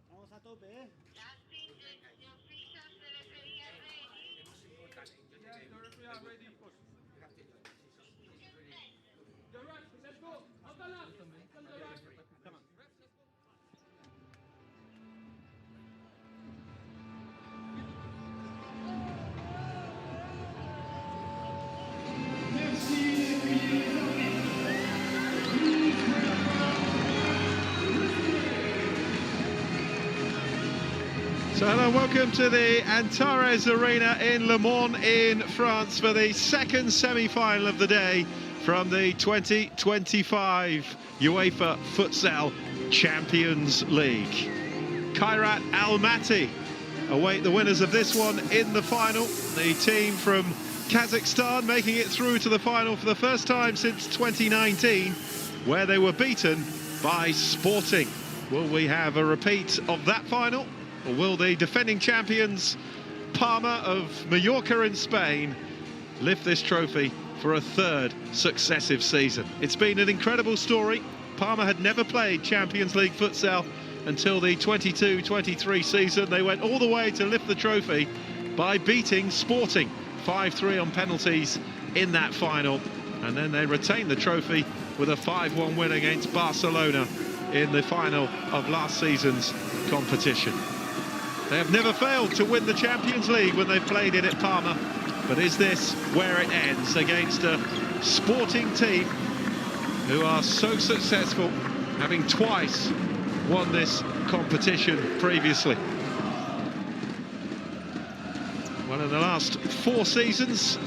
Vamos a tope, ¿eh? So hello, welcome to the Antares Arena in Le Mans in France for the second semi-final of the day from the 2025 UEFA Futsal Champions League. Kairat Almaty await the winners of this one in the final. The team from Kazakhstan making it through to the final for the first time since 2019, where they were beaten by Sporting. Will we have a repeat of that final? Or will the defending champions, Palma of Mallorca in Spain, lift this trophy for a third successive season? It's been an incredible story. Palma had never played Champions League futsal until the 22-23 season. They went all the way to lift the trophy by beating Sporting 5-3 on penalties in that final. And then they retained the trophy with a 5-1 win against Barcelona in the final of last season's competition. They have never failed to win the Champions League when they've played it at Palma, but is this where it ends against a Sporting team who are so successful, having twice won this competition previously? Well, in the last 4 seasons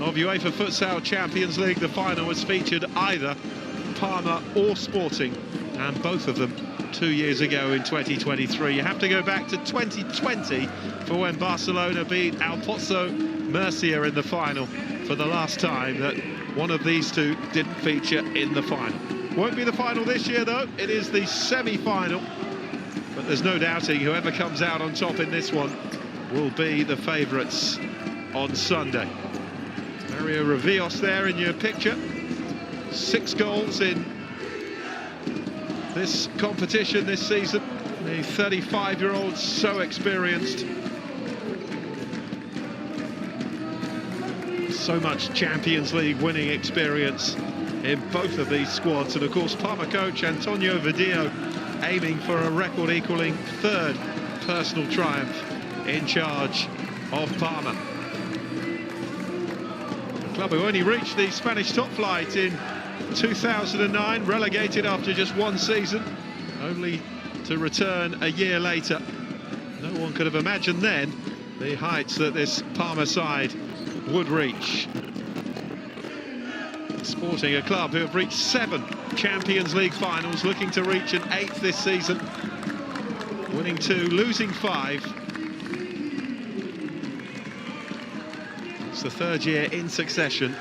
of UEFA Futsal Champions League, the final has featured either Palma or Sporting, and both of them 2 years ago in 2023. You have to go back to 2020 for when Barcelona beat Al Pozo Murcia in the final for the last time that one of these two didn't feature in the final. Won't be the final this year though, it is the semi-final, but there's no doubting whoever comes out on top in this one will be the favourites on Sunday. Mario Revillos there in your picture, 6 goals in this competition this season. The 35-year-old, so experienced. So much Champions League winning experience in both of these squads. And of course, Palma coach Antonio Vadillo aiming for a record-equaling 3rd personal triumph in charge of Palma. The club who only reached the Spanish top flight in 2009, relegated after just 1 season, only to return a year later. No one could have imagined then the heights that this Palma side would reach. Sporting, a club who have reached 7 Champions League finals, looking to reach an 8th this season, winning 2, losing 5. It's the 3rd year in succession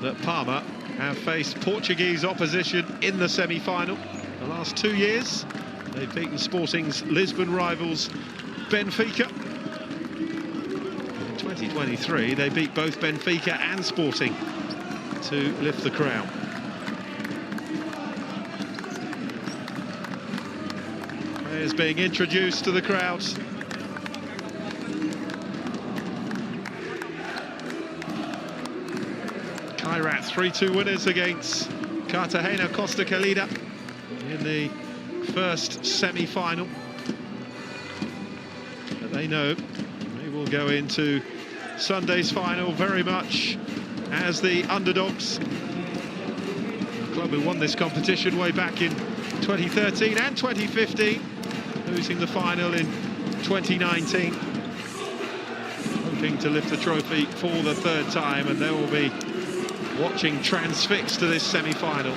that Palma have faced Portuguese opposition in the semi-final. The last 2 years, they've beaten Sporting's Lisbon rivals Benfica. In 2023, they beat both Benfica and Sporting to lift the crown. Players being introduced to the crowds. Kairat 3-2 winners against Cartagena Costa Calida in the first semi-final. But they know they will go into Sunday's final very much as the underdogs. The club who won this competition way back in 2013 and 2015, losing the final in 2019. Hoping to lift the trophy for the 3rd time, and they will be watching transfixed to this semi-final.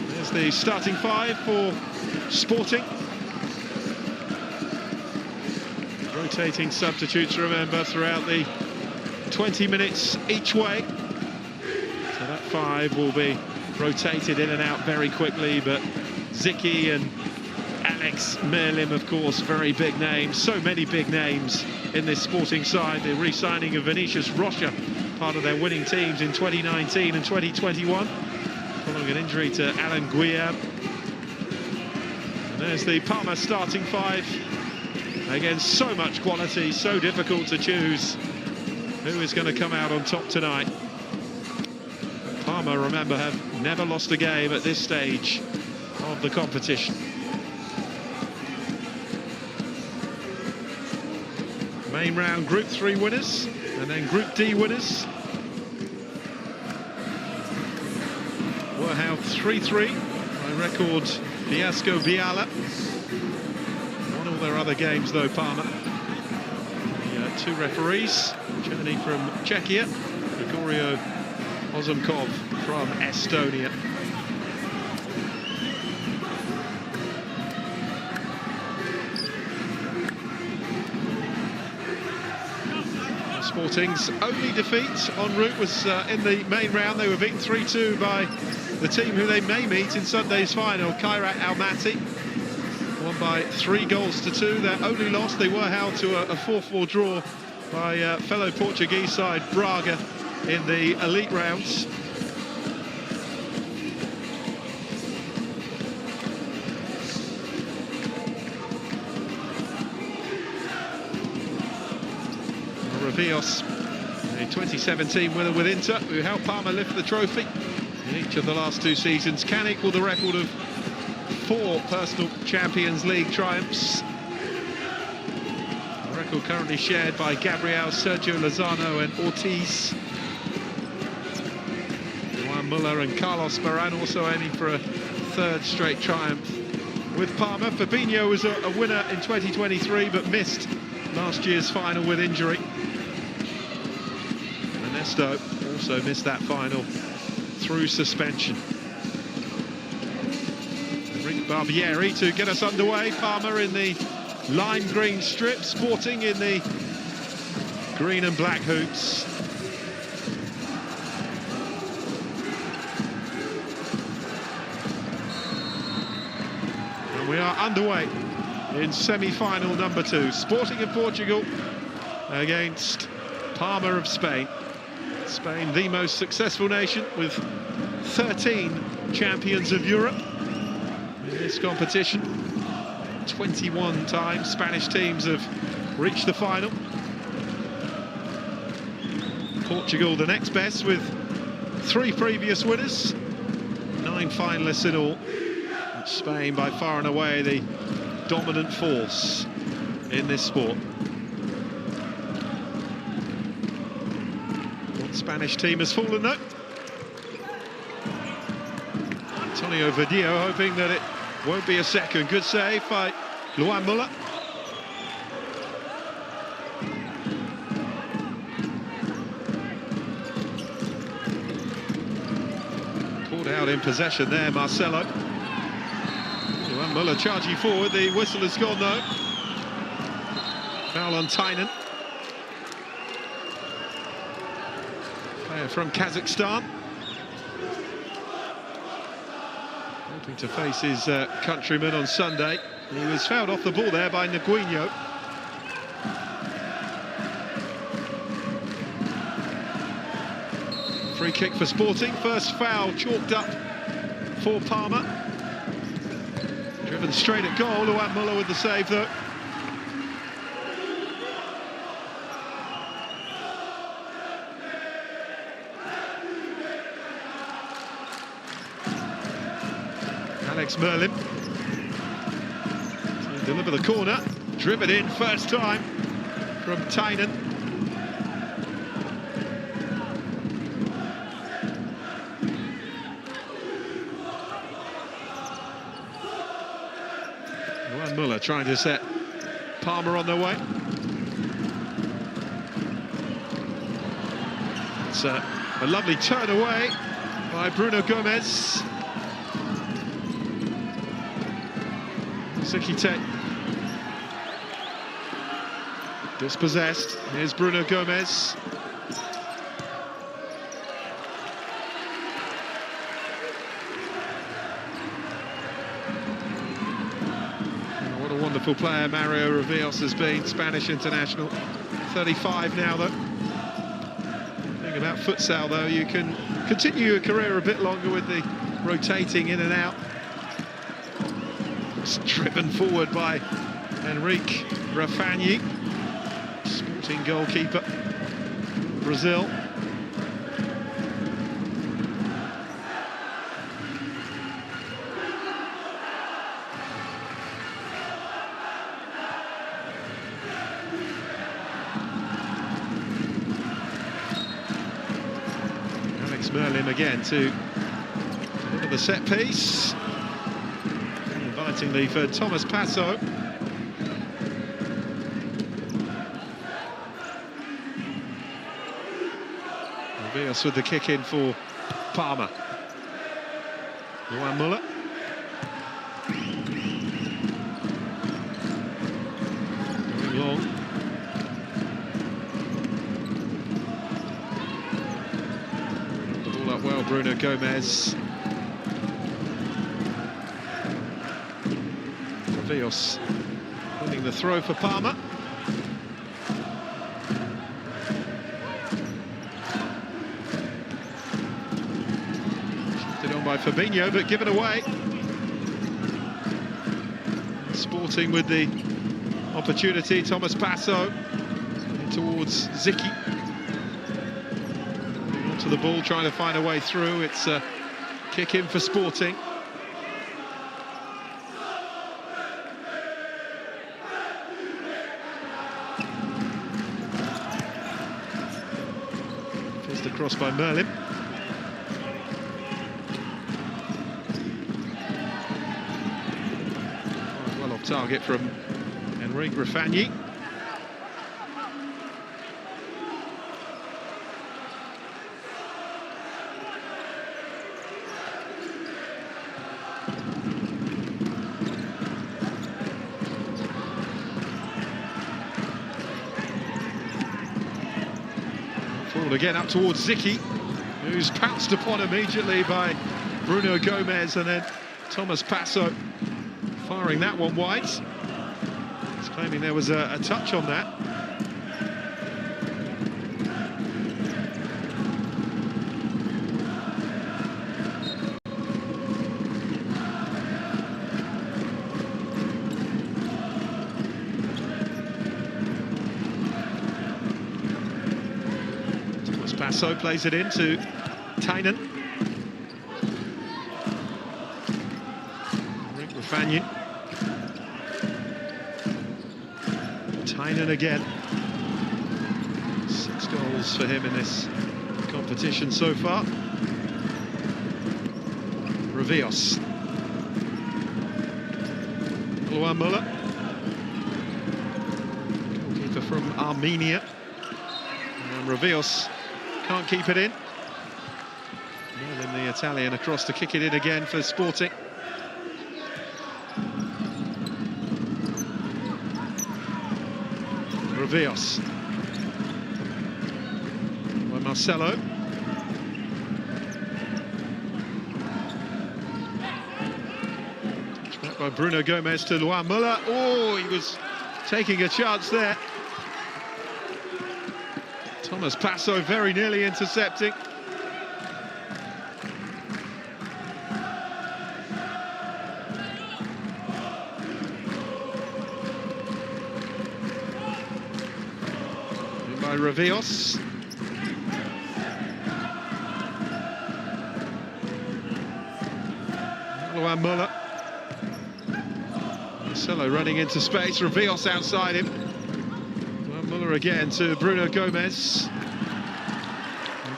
There's the starting 5 for Sporting. Rotating substitutes, remember, throughout the 20 minutes each way. So that 5 will be rotated in and out very quickly, but Ziki and Alex Merlim, of course, very big names. So many big names in this Sporting side. The re-signing of Vinicius Rocha, part of their winning teams in 2019 and 2021, following an injury to Alan Guillaume. And there's the Palma starting five. Again, so much quality, so difficult to choose who is going to come out on top tonight. Palma, remember, have never lost a game at this stage of the competition. Main round Group 3 winners, and then Group D winners were held 3-3 by record Fiasco Biala. Won all their other games though, Palma. The two referees, journey from Czechia, Gregorio Ozumkov from Estonia. Sporting's only defeat en route was in the main round. They were beaten 3-2 by the team who they may meet in Sunday's final, Kairat Almaty. Won by 3-2. Their only loss, they were held to a 4-4 draw by fellow Portuguese side Braga in the elite rounds. Rios, a 2017 winner with Inter, who helped Palma lift the trophy in each of the last two seasons, can equal the record of 4 personal Champions League triumphs. The record currently shared by Gabriel, Sergio Lozano and Ortiz. Juan Muller and Carlos Baran also aiming for a 3rd straight triumph with Palma. Fabinho was a winner in 2023 but missed last year's final with injury. Ernesto also missed that final through suspension. Rick Barbieri to get us underway. Palma in the lime green strip, Sporting in the green and black hoops. And we are underway in semi-final number 2. Sporting of Portugal against Palma of Spain. Spain, the most successful nation, with 13 champions of Europe in this competition. 21 times Spanish teams have reached the final. Portugal the next best with 3 previous winners, 9 finalists in all. And Spain by far and away the dominant force in this sport. Spanish team has fallen though. Antonio Vadillo hoping that it won't be a second. Good save by Juan Muller. Caught out in possession there, Marcelo. Juan Muller charging forward. The whistle has gone though. Foul on Tynan. From Kazakhstan, hoping to face his countryman on Sunday. He was fouled off the ball there by Nguinho. Free kick for Sporting. First foul chalked up for Palma. Driven straight at goal. Juan Muller with the save though. Alex Merlim to deliver the corner, driven in first time from Tynan. Juan Muller trying to set Palma on their way. It's a lovely turn away by Bruno Gomez. Sikite dispossessed. Here's Bruno Gomez. wonderful player Mario Rivios has been, Spanish international. 35 now, though. The thing about futsal, though, you can continue your career a bit longer with the rotating in and out. It's driven forward by Enrique Rafani, Sporting goalkeeper, Brazil. Merlin again to look at the set piece. Invitingly for Thomas Passo. Rivios with the kick in for Palma. Johan Muller. Going long. Well, Bruno Gomez. Rivios winning the throw for Palma. Shifted on by Fabinho, but given away. Sporting with the opportunity, Thomas Passo towards Zicki. To the ball, trying to find a way through. It's a kick in for Sporting. Fizzed across by Merlin. Well off target from Enrique Rafani. Again up towards Zicki, who's pounced upon immediately by Bruno Gomez, and then Thomas Passo firing that one wide. He's claiming there was a touch on that. Passo plays it into Tynan. Rick Rafani. Tynan again. 6 goals for him in this competition so far. Rivios. Johan Muller. Goalkeeper from Armenia. And Rivios can't keep it in. Merlin, the Italian, across to kick it in again for Sporting. Rivios. By Marcelo. Back by Bruno Gomez to Johan Muller. Oh, he was taking a chance there. Thomas Passo very nearly intercepting. In by Rivios. Johan Muller. Marcelo running into space, Rivios outside him. Muller again to Bruno Gomez. He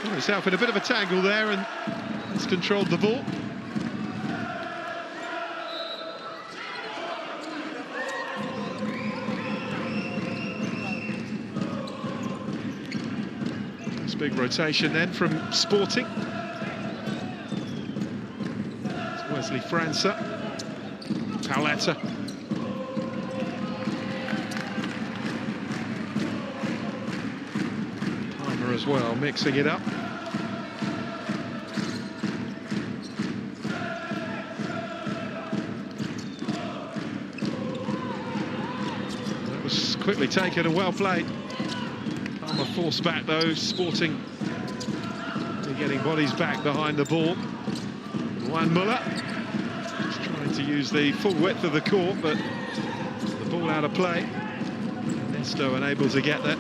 got himself in a bit of a tangle there and has controlled the ball. Nice big rotation then from Sporting. It's Wesley França. Pauletta. As well, mixing it up. quickly taken and well played. Palma forced back though, Sporting getting bodies back behind the ball. Juan Muller just trying to use the full width of the court, but the ball out of play. Ernesto unable to get there.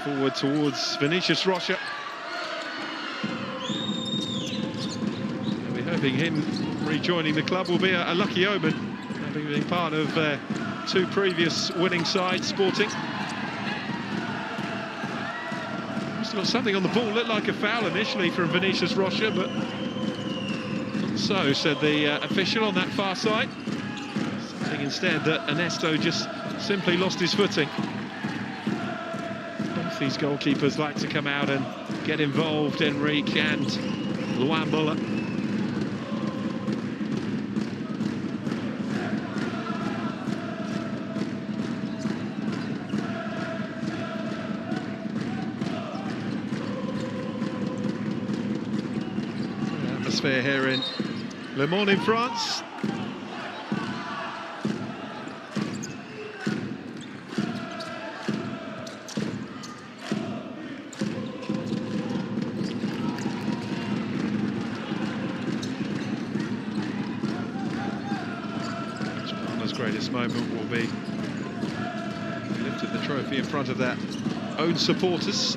Forward towards Vinicius Rocha. We're hoping him rejoining the club will be a lucky omen, having been part of two previous winning sides, Sporting. Must have got something on the ball, looked like a foul initially from Vinicius Rocha, but not so, said the official on that far side. Saying instead that Ernesto just simply lost his footing. Both these goalkeepers like to come out and get involved, Enrique and Juan Muller. Atmosphere here in Le Mans in France. Palma's greatest moment will be lifting the trophy in front of their own supporters.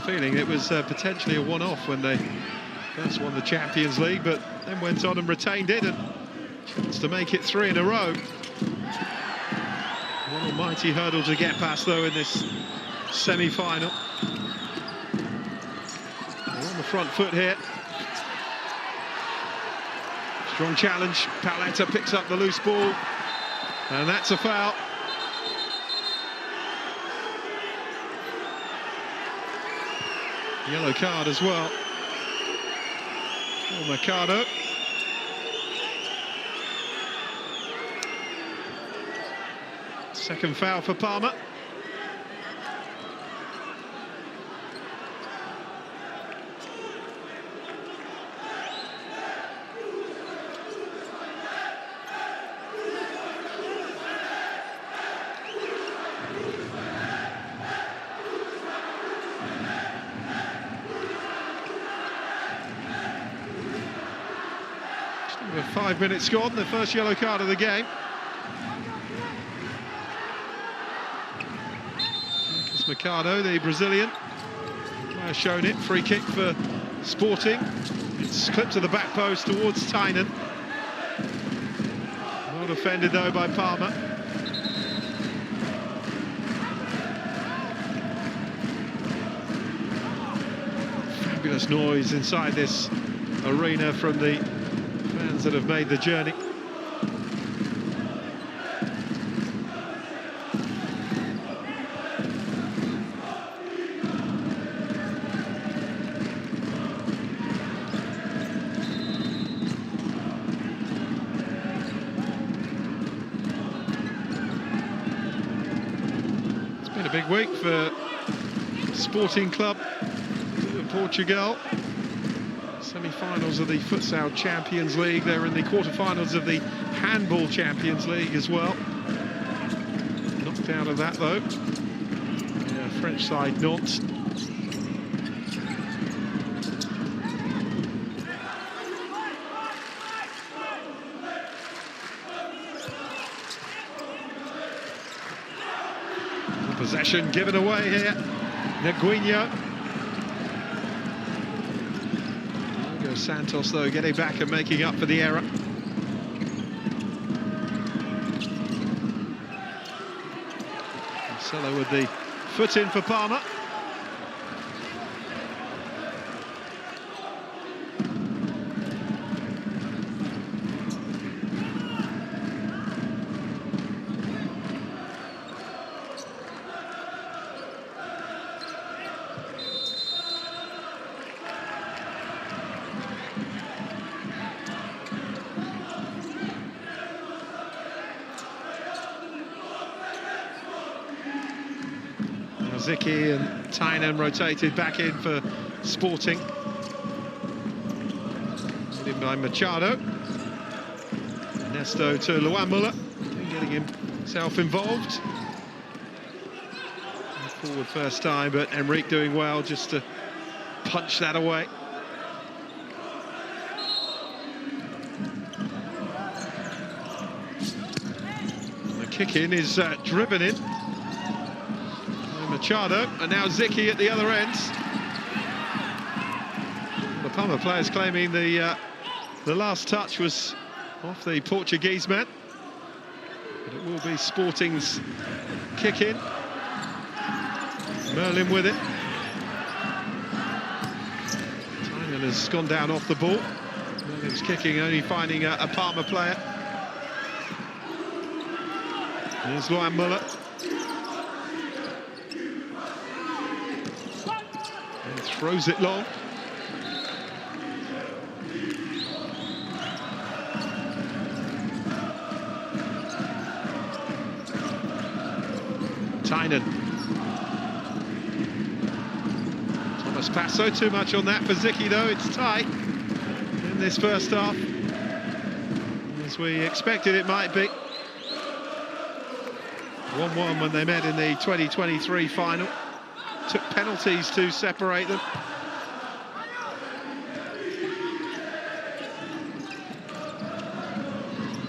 Feeling it was potentially a one-off when they first won the Champions League, but then went on and retained it, and chance to make it 3 in a row. One almighty hurdle to get past though in this semi-final. They're on the front foot here. Strong challenge. Paletta picks up the loose ball, and that's a foul. Yellow card as well for Mercado. Second foul for Palma. With 5 minutes gone, the first yellow card of the game. Marcus Mercado, the Brazilian, has shown it. Free kick for Sporting. It's clipped to the back post towards Tynan. Well defended though by Palma. Fabulous noise inside this arena from the fans that have made the journey. It's been a big week for Sporting Club in Portugal. Semi-finals of the Futsal Champions League. They're in the quarter-finals of the Handball Champions League as well. Knocked out of that though. Yeah, French side not. Possession given away here. Neguinho. Santos though getting back and making up for the error. Marcelo with the foot in for Palma. Zicki and Tynan rotated back in for Sporting. In by Machado. Ernesto to Luan Muller, getting himself involved. Forward first time, but Enrique doing well just to punch that away. The kick in is driven in. Machado, and now Zicki at the other end. The Palma players claiming the last touch was off the Portuguese man. But it will be Sporting's kick in. Merlin with it. Tynan has gone down off the ball. Merlin's kicking, only finding a Palma player. Here's Luan Muller. And throws it long. Tynan. Thomas Passo, too much on that for Zicki though. It's tight in this first half, as we expected it might be. 1-1 when they met in the 2023 final. Took penalties to separate them.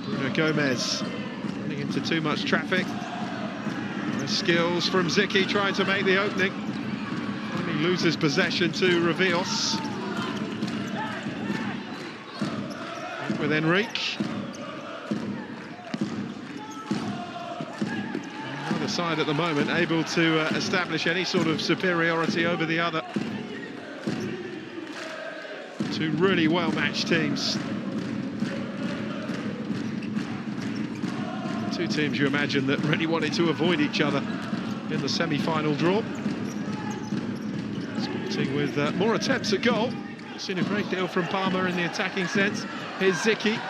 Bruno Gomez running into too much traffic. Skills from Zicki trying to make the opening. Only loses possession to Revios. With Enrique. Neither side at the moment able to establish any sort of superiority over the other. Two really well-matched teams. Two teams you imagine that really wanted to avoid each other in the semi-final draw. Sporting with more attempts at goal. We've seen a great deal from Palma in the attacking sense. Here's Zicki.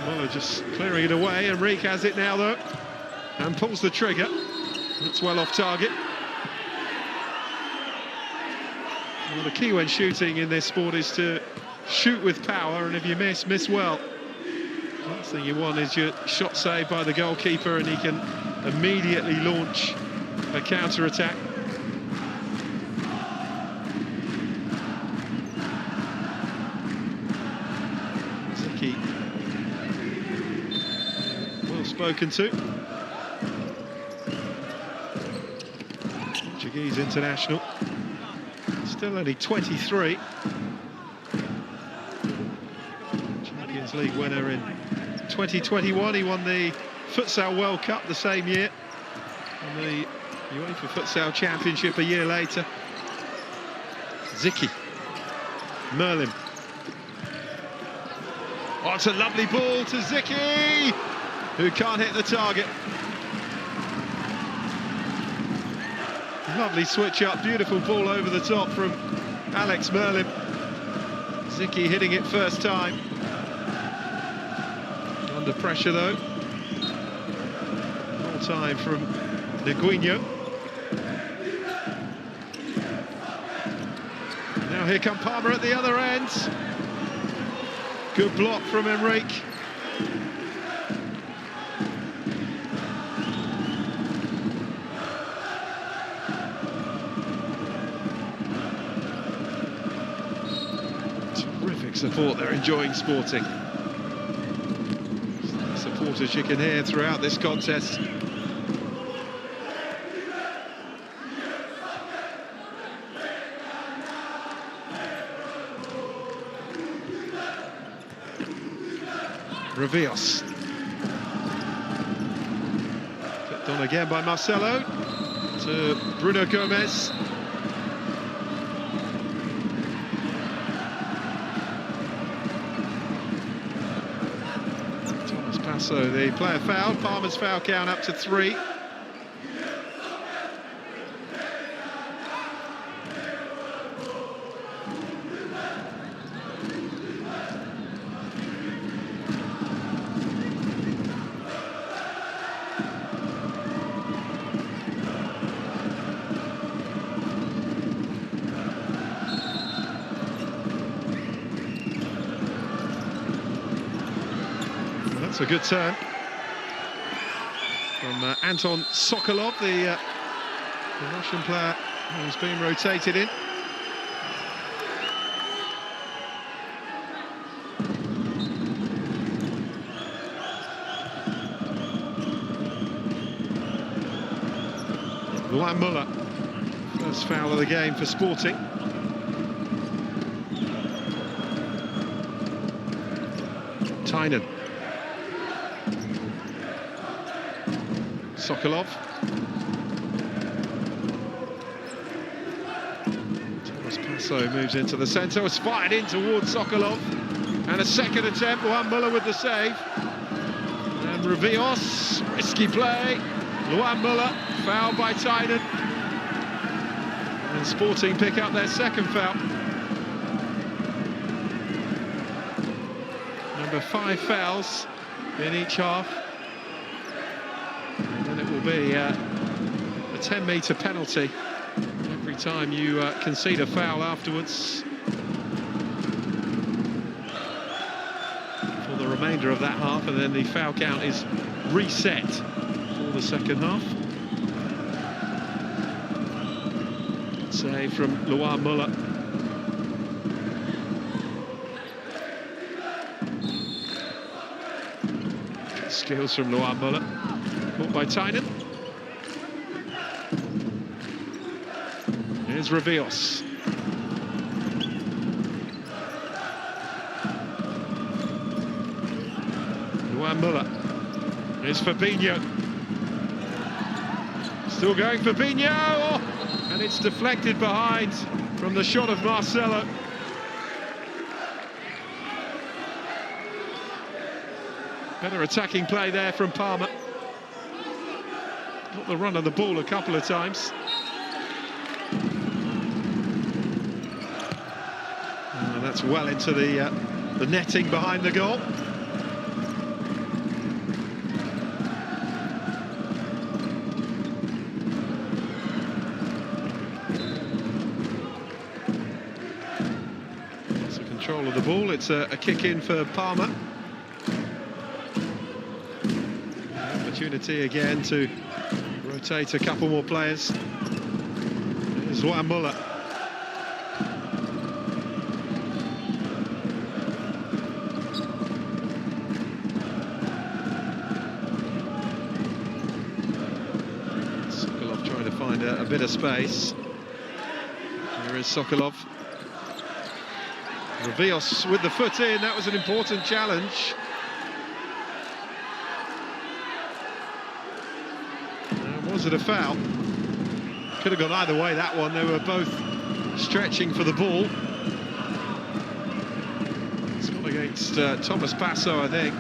Muller just clearing it away. Enrique has it now though, and pulls the trigger. That's well off target. Well, the key when shooting in this sport is to shoot with power, and if you miss well. Last thing you want is your shot saved by the goalkeeper and he can immediately launch a counter-attack. Zicki, well spoken to. Portuguese international. Still only 23. Champions League winner in 2021. He won the Futsal World Cup the same year. And the UEFA Futsal Championship a year later. Zicki. Merlin. Oh, it's a lovely ball to Zicki, who can't hit the target. Lovely switch up, beautiful ball over the top from Alex Merlin. Zicki hitting it first time. Under pressure though. More time from Neguinho. Now here come Palma at the other end. Good block from Enrique. Support they're enjoying Sporting. Supporters you can hear throughout this contest. Revios. Flipped on again by Marcelo to Bruno Gomez. So the player fouled. Palmer's foul count up to 3. It's a good turn from Anton Sokolov, the Russian player who's been rotated in. Luan Muller, first foul of the game for Sporting. Tynan. Sokolov. Thomas Passo moves into the centre, was fired in towards Sokolov. And a second attempt, Luan Muller with the save. And Revios, risky play. Luan Muller, fouled by Tynan. And Sporting pick up their second foul. Number 5 fouls in each half. And then it will be a 10-metre penalty every time you concede a foul afterwards. For the remainder of that half, and then the foul count is reset for the second half. Save from Luan Muller. Skills from Luan Muller, caught by Tynan. Here's Revios. Luan Muller. Here's Fabinho. Still going Fabinho, oh, and it's deflected behind from the shot of Marcelo. Better attacking play there from Palma. Got the run of the ball a couple of times. And that's well into the netting behind the goal. It's a control of the ball. It's a kick in for Palma. Opportunity again to rotate a couple more players. There's Luan Muller. Sokolov trying to find a bit of space. Here is Sokolov. Revios with the foot in. That was an important challenge. Was it a foul? Could have gone either way, that one. They were both stretching for the ball. It's gone against Thomas Passo, I think.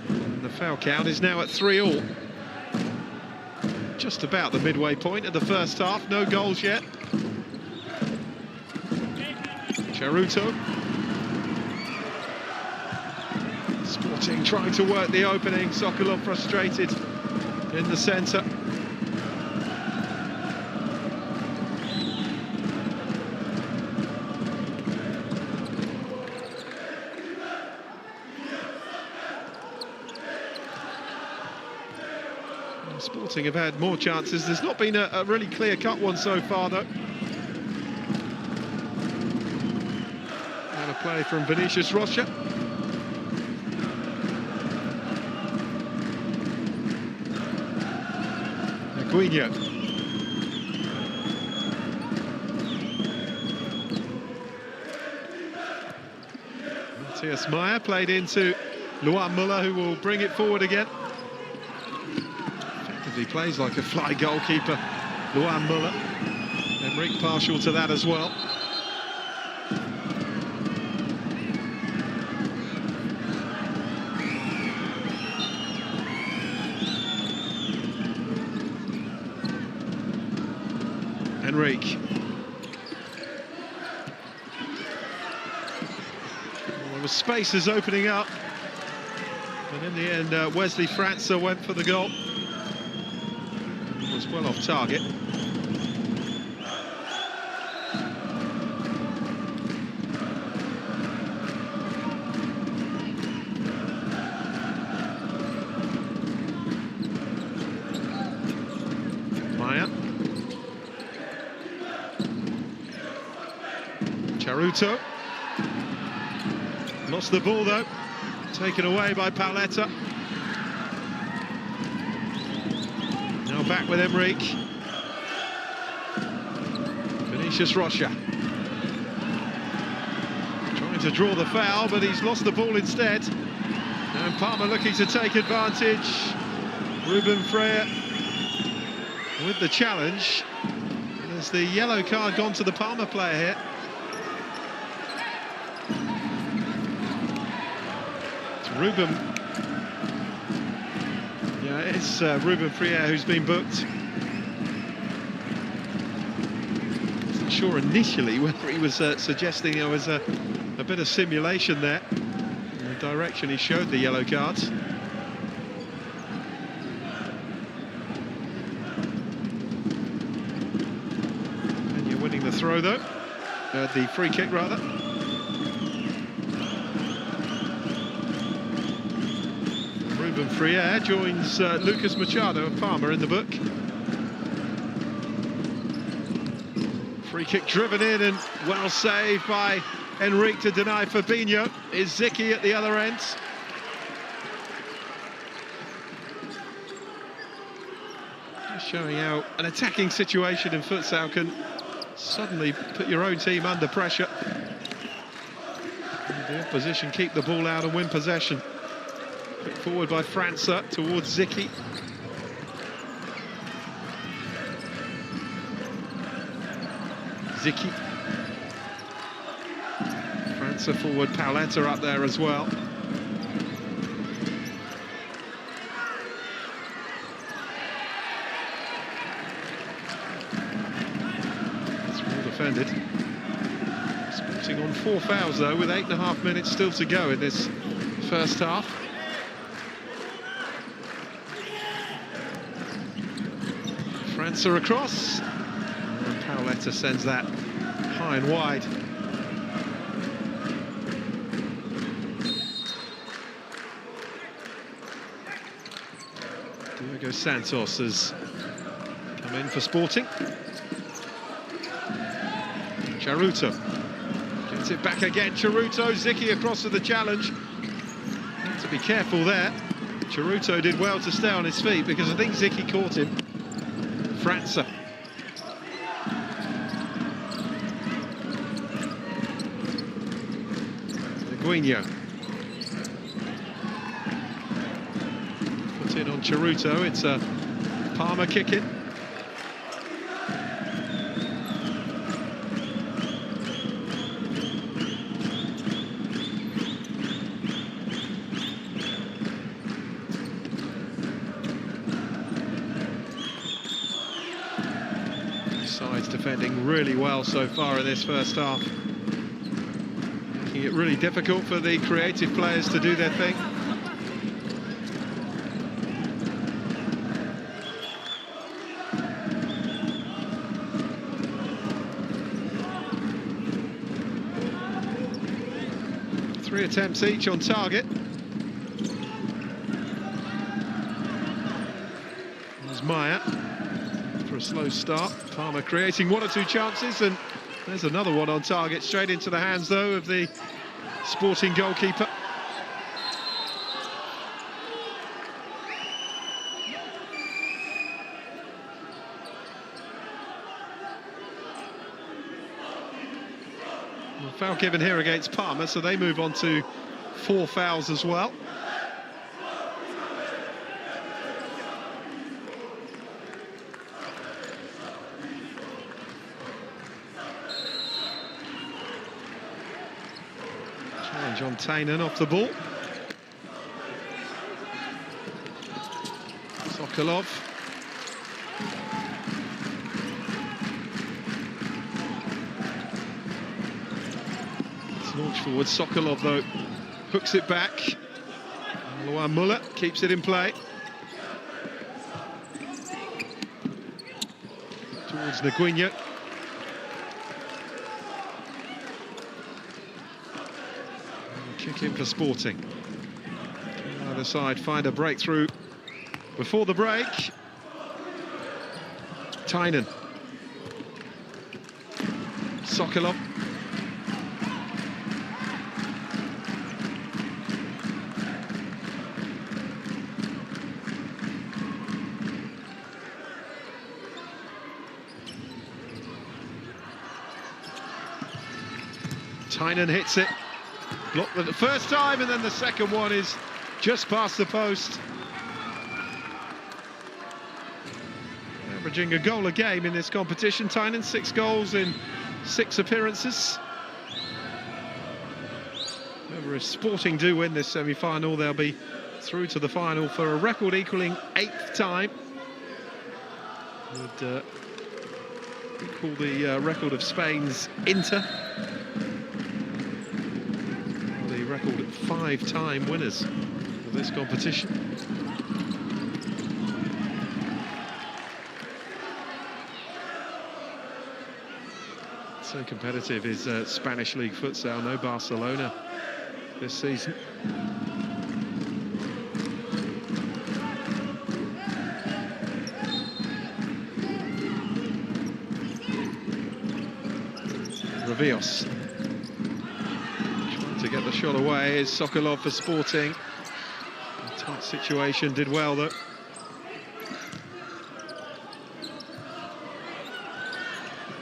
And the foul count is now at 3-3. Just about the midway point of the first half. No goals yet. Charuto. Sporting trying to work the opening. Sokolov frustrated in the centre. Sporting have had more chances. There's not been a really clear-cut one so far, though. And a play from Vinicius Rocha. Guinho. Matthias Meyer played into Luan Muller, who will bring it forward again. Effectively plays like a fly goalkeeper, Luan Muller. Emmerich partial to that as well. Enrique. Well, there was spaces opening up, and in the end Wesley França went for the goal. It was well off target. Charuto. Lost the ball though. Taken away by Paoletta. Now back with Enrique. Vinicius Rocha. Trying to draw the foul, but he's lost the ball instead. And Palma looking to take advantage. Ruben Freire with the challenge. There's the yellow card gone to the Palma player here. It's Ruben. Yeah, it's Ruben Freire who's been booked. Wasn't sure initially whether he was suggesting there was a bit of simulation there. In the direction he showed the yellow cards. Winning the throw though, the free kick rather. Ruben Freire joins Lucas Machado of Palma in the book. Free kick driven in and well saved by Enrique to deny Fabinho. Is Zicki at the other end. Just showing how an attacking situation in futsal can suddenly put your own team under pressure. And the opposition keep the ball out and win possession. Put forward by França towards Zicki. Zicki. França forward, Paoletta up there as well. Defended. Sporting on 4 fouls though, with 8.5 minutes still to go in this first half. França across, and Paoletta sends that high and wide. Diogo Santos has come in for Sporting. Charuto gets it back again. Charuto, Zicki across to the challenge. Have to be careful there. Charuto did well to stay on his feet because I think Zicki caught him. França. Guinho. Put in on Charuto. It's a Palma kick in. Sides defending really well so far in this first half. Making it really difficult for the creative players to do their thing. Three attempts each on target. There's Maya. A slow start. Palma creating 1 or 2 chances, and there's another one on target, straight into the hands though of the Sporting goalkeeper. Well, foul given here against Palma, so they move on to 4 fouls as well. John Tainan off the ball. Sokolov. It's launched forward. Sokolov, though, hooks it back. Luan Muller keeps it in play. Towards Nguinho. Kick in for Sporting. Either side find a breakthrough before the break. Tainan. Sokolov. Tynan hits it. Blocked the first time, and then the second one is just past the post. Averaging a goal a game in this competition, Tynan, 6 goals in 6 appearances. However, if Sporting do win this semi-final, they'll be through to the final for a record equaling 8th time. Would equal the record of Spain's Inter. The record 5-time winners of this competition. So competitive is Spanish League Futsal. No Barcelona this season. Revios trying to get the shot away is Sokolov for Sporting. A tight situation, did well though.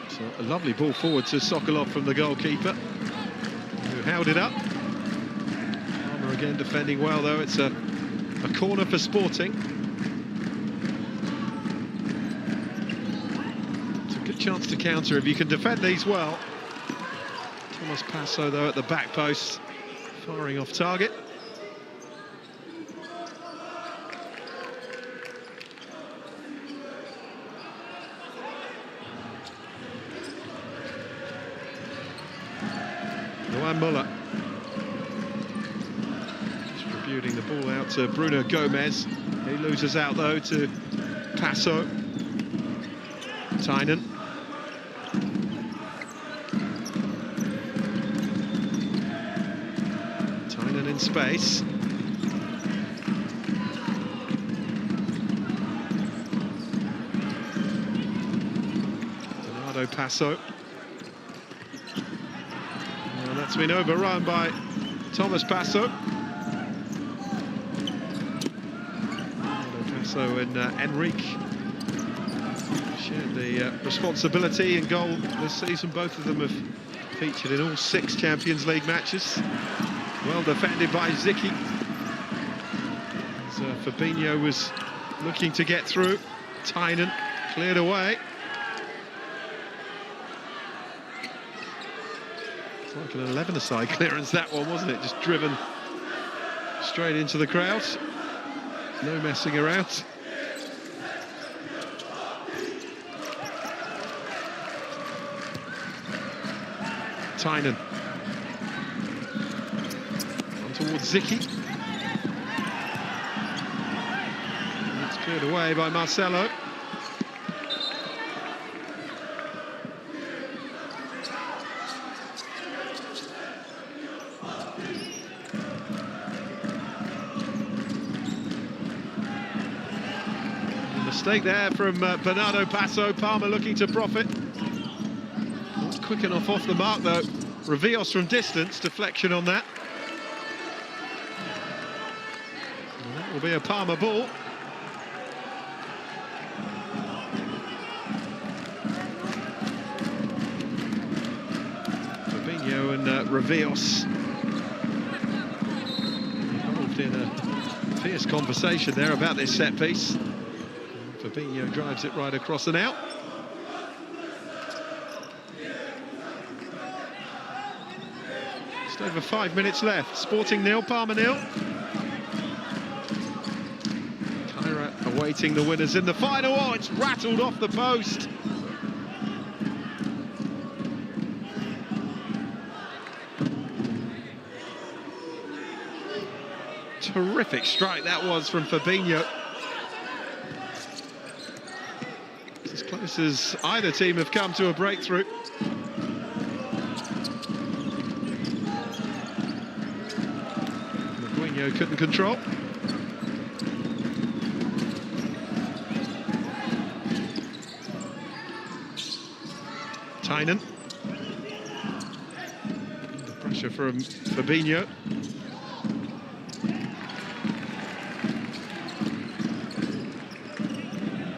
So a lovely ball forward to Sokolov from the goalkeeper, who held it up. Palma again defending well though. It's a corner for Sporting. It's a good chance to counter if you can defend these well. Thomas Passo though at the back post, firing off target. Noam Muller distributing the ball out to Bruno Gomez. He loses out though to Passo. Tynan. Tynan in space. Bernardo Passo. And that's been overrun by Thomas Passo. Bernardo Passo and Enrique shared the responsibility in goal this season. Both of them have featured in all 6 Champions League matches. Well defended by Zicki. As Fabinho was looking to get through. Tynan cleared away. It's like an 11-a-side clearance, that one, wasn't it? Just driven straight into the crowd. No messing around. Tynan. Towards Zicki. It's cleared away by Marcelo. A mistake there from Bernardo Passo. Palma looking to profit. Not quick enough off the mark though. Revios from distance, deflection on that. Will be a Palma ball. Fabinho and Revios involved in a fierce conversation there about this set piece. Fabinho drives it right across and out. Just over 5 minutes left. Sporting 0, Palma 0. Awaiting the winners in the final. Oh, it's rattled off the post. Terrific strike that was from Fabinho. It's as close as either team have come to a breakthrough. Fabinho couldn't control. Tynan. The pressure from Fabinho.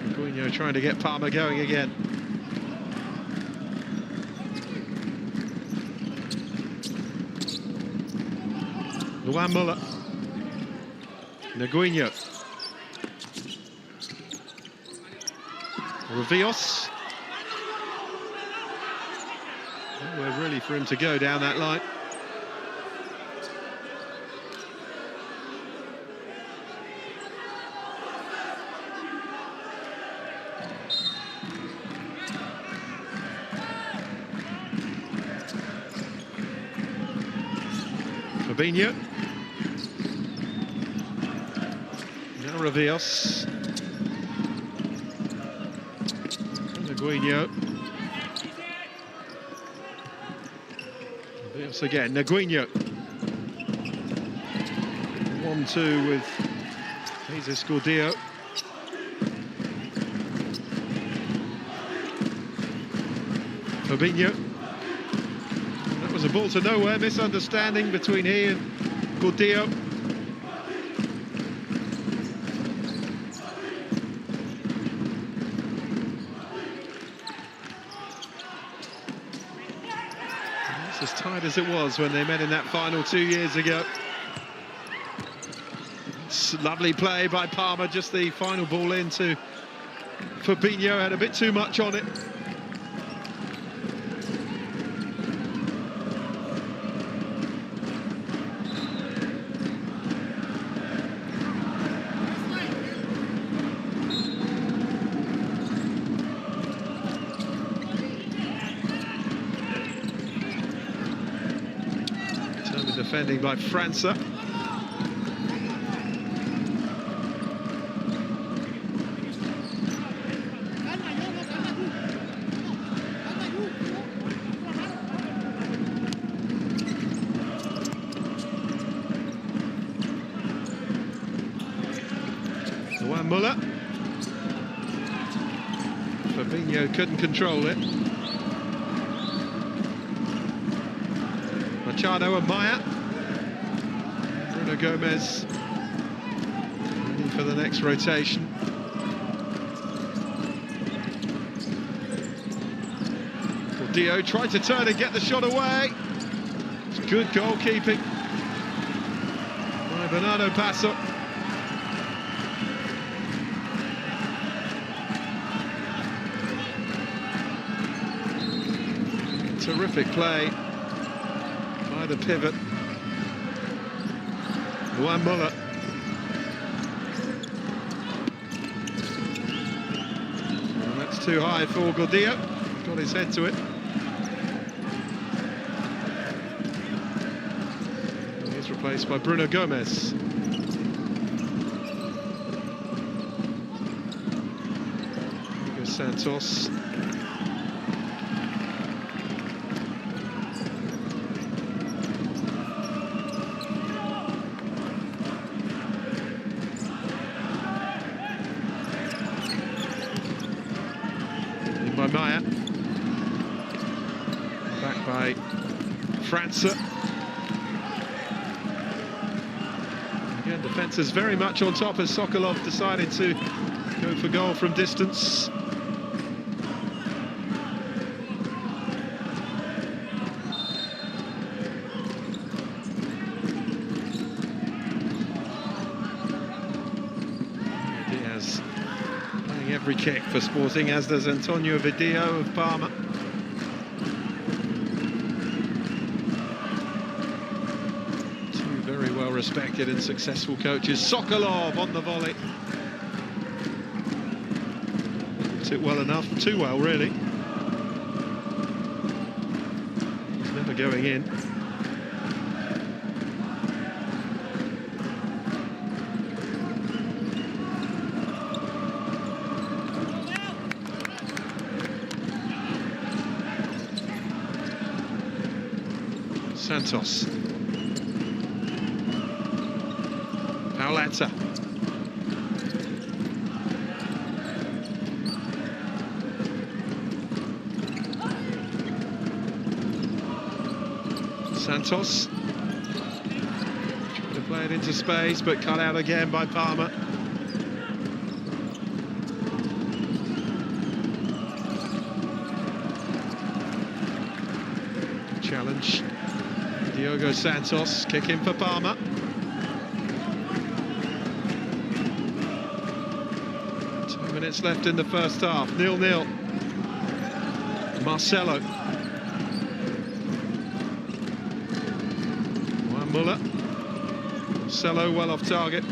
Fabinho trying to get Palma going again. Luan Muller. Naguinho. Rivios. Nowhere really for him to go down that line. Fabinho. Now Rivios. Naguinho. Rivios again. Naguinho. 1-2 with Jesus Gordillo. Fabinho. That was a ball to nowhere, misunderstanding between he and Gordillo. It's as tight as it was when they met in that final 2 years ago. It's lovely play by Palma, just the final ball into Fabinho, had a bit too much on it. Defending by França. Luan Muller. Fabinho couldn't control it. Machado and Maya. Bruno Gomez ready for the next rotation. Gordillo tried to turn and get the shot away. It's good goalkeeping by Bernardo Passo. Terrific play by the pivot. Luan Muller. And that's too high for Gordillo. Got his head to it. And he's replaced by Bruno Gomez. Hugo Santos. By Maya, back by França. Again, defence is very much on top as Sokolov decided to go for goal from distance. Diaz playing every kick for Sporting, as does Antonio Vidillo of Palma. Two very well respected and successful coaches. Sokolov on the volley. Hit it well enough, too well really. It's never going in. Santos. Paoletta. Santos. Trying to play it into space, but cut out again by Palma. Challenge. Diogo Santos, kick in for Palma. Minutes left in the first half, 0-0. Marcelo. Juan Muller. Marcelo well off target.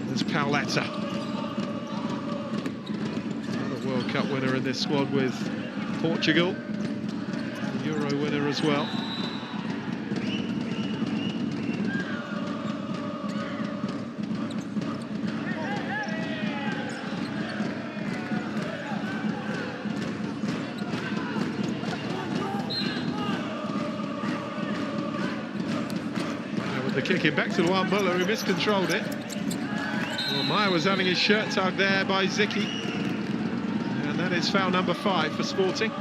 There's Pauletta. Another World Cup winner in this squad with Portugal. Euro winner as well. The kicking back to Juan Muller, who miscontrolled it. Well, Meyer was having his shirt tugged there by Zicki. And that is foul number 5 for Sporting.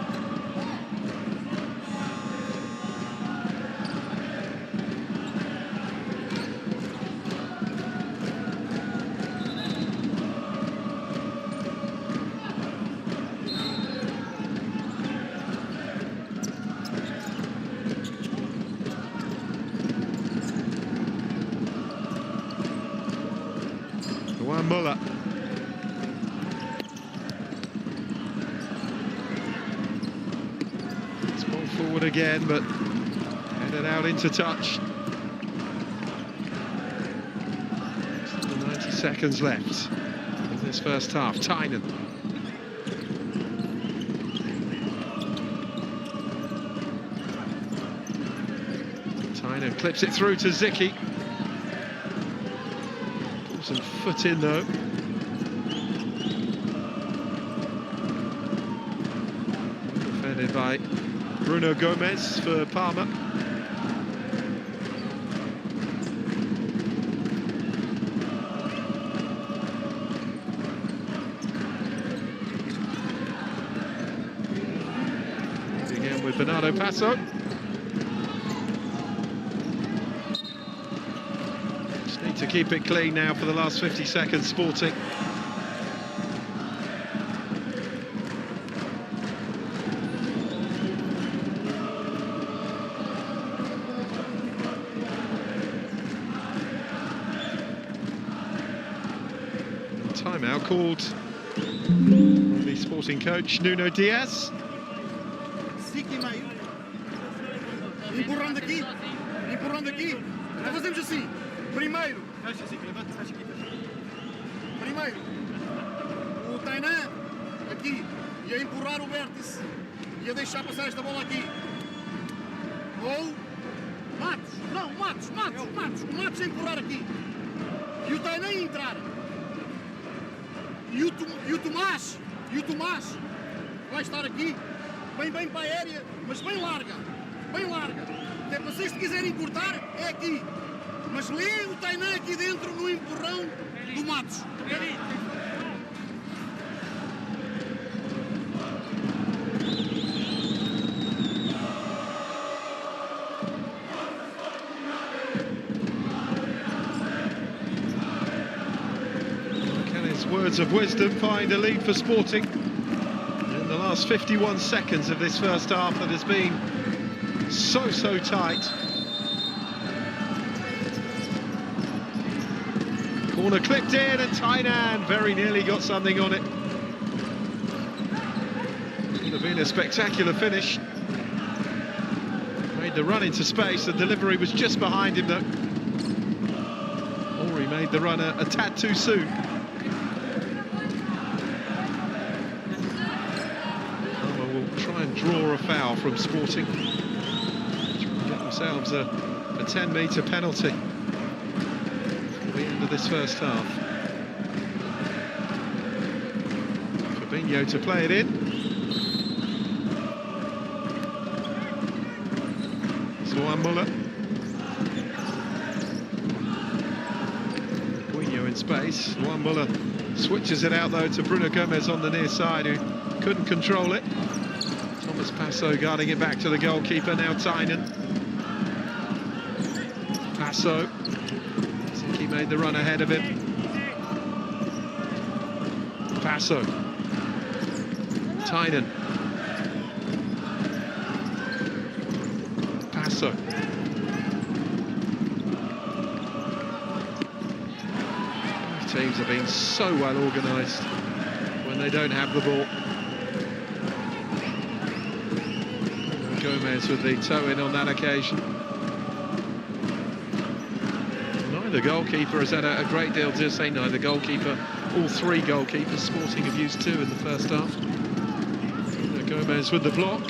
Juan Muller. It's ball forward again, but headed out into touch. 90 seconds left in this first half. Tynan. Tynan clips it through to Zicki. Some foot in though. Defended by Bruno Gomez for Palma. Again with Bernardo Passo. Need to keep it clean now for the last 50 seconds, Sporting. Timeout called by the Sporting coach, Nuno Diaz. Empurrando aqui, nós fazemos assim. Primeiro, o Tainan aqui, ia empurrar o vértice, ia deixar passar esta bola aqui. Ou Matos, não, Matos, o Matos a empurrar aqui. E o Tainan entrar. E o Tomás vai estar aqui, bem para a aérea, mas bem larga. Até para vocês, se quiserem cortar, é aqui. Mas lê o Tainan aqui dentro no empurrão do Matos. Can his words of wisdom find a lead for Sporting in the last 51 seconds of this first half that has been so tight. Corner clipped in and Tynan very nearly got something on it. Would have been a spectacular finish. Made the run into space, the delivery was just behind him though. Or he made the run a tad too soon. Palma will try and draw a foul from Sporting. Try and get themselves a 10-metre penalty. The end of this first half. Fabinho to play it in. Juan Muller. Fabinho in space. Juan Muller switches it out though to Bruno Gomez on the near side, who couldn't control it. Thomas Passo guarding it back to the goalkeeper. Now Tynan. Passo. He made the run ahead of him. Passo. Tynan. Passo. Both teams have been so well organised when they don't have the ball. Gomez with the toe in on that occasion. Neither goalkeeper has had a great deal to say. Neither goalkeeper, all three goalkeepers. Sporting have used two in the first half. Gomez with the block.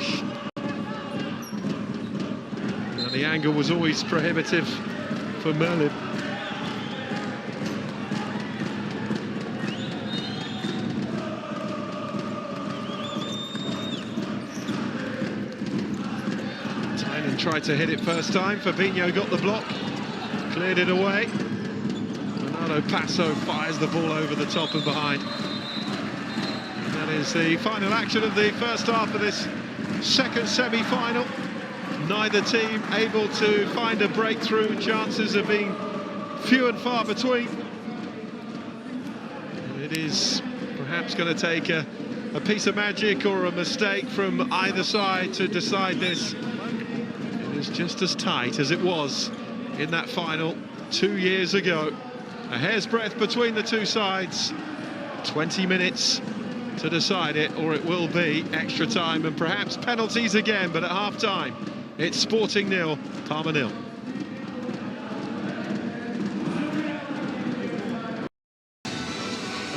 And the angle was always prohibitive for Merlin. Tynan tried to hit it first time. Fabinho got the block. Cleared it away. Bernardo Passo fires the ball over the top and behind. And that is the final action of the first half of this second semi-final. Neither team able to find a breakthrough. Chances have been few and far between. It is perhaps going to take a piece of magic or a mistake from either side to decide this. It is just as tight as it was in that final 2 years ago. A hair's breadth between the two sides. 20 minutes to decide it, or it will be extra time and perhaps penalties again. But at half-time, it's Sporting 0, Palma 0.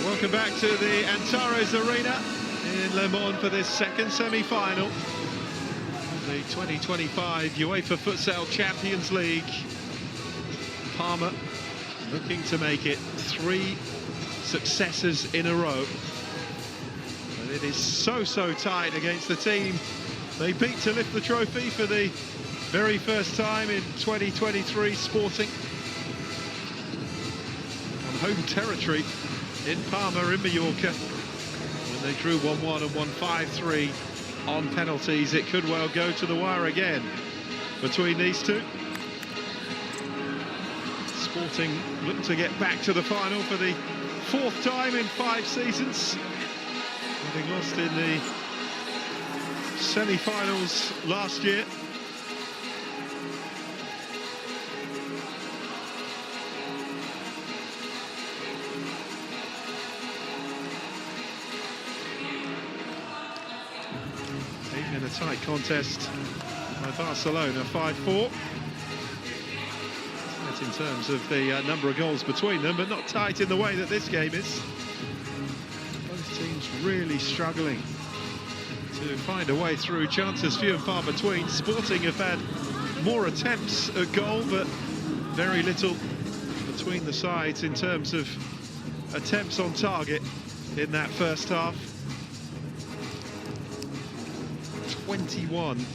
Welcome back to the Antares Arena in Le Mans for this second semi-final. The 2025 UEFA Futsal Champions League. Palma looking to make it 3 successes in a row. And it is so tight against the team they beat to lift the trophy for the very first time in 2023, Sporting. On home territory in Palma in Mallorca. When they drew 1-1 and won 5-3 on penalties, it could well go to the wire again between these two. Sporting look to get back to the final for the 4th time in 5 seasons. Having lost in the semi-finals last year. Even in a tight contest by Barcelona, 5-4. That's in terms of the number of goals between them, but not tight in the way that this game is. Both teams really struggling to find a way through. Chances few and far between. Sporting have had more attempts at goal, but very little between the sides in terms of attempts on target in that first half. 21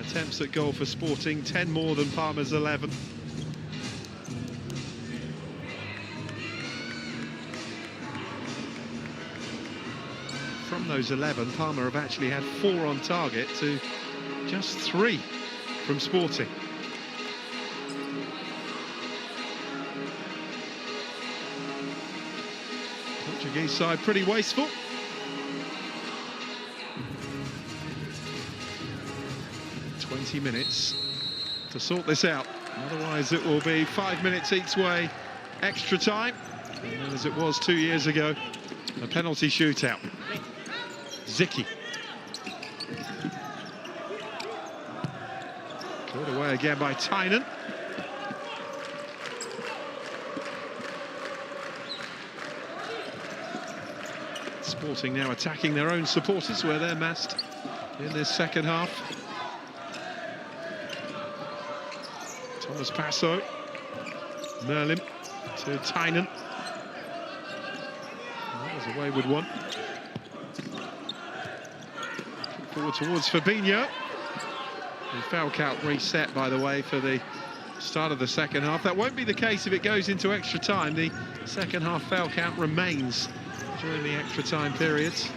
attempts at goal for Sporting, 10 more than Palma's 11. From those 11, Palma have actually had 4 on target to just 3 from Sporting. Portuguese side pretty wasteful. Minutes to sort this out, otherwise it will be 5 minutes each way, extra time, and then, as it was 2 years ago, a penalty shootout. Zicki cleared away again by Tynan. Sporting now attacking their own supporters where they're massed in this second half. Thomas Passo, Merlin to Tynan. That was a wayward one. Forward towards Fabinho. The foul count reset, by the way, for the start of the second half. That won't be the case if it goes into extra time. The second half foul count remains during the extra time periods.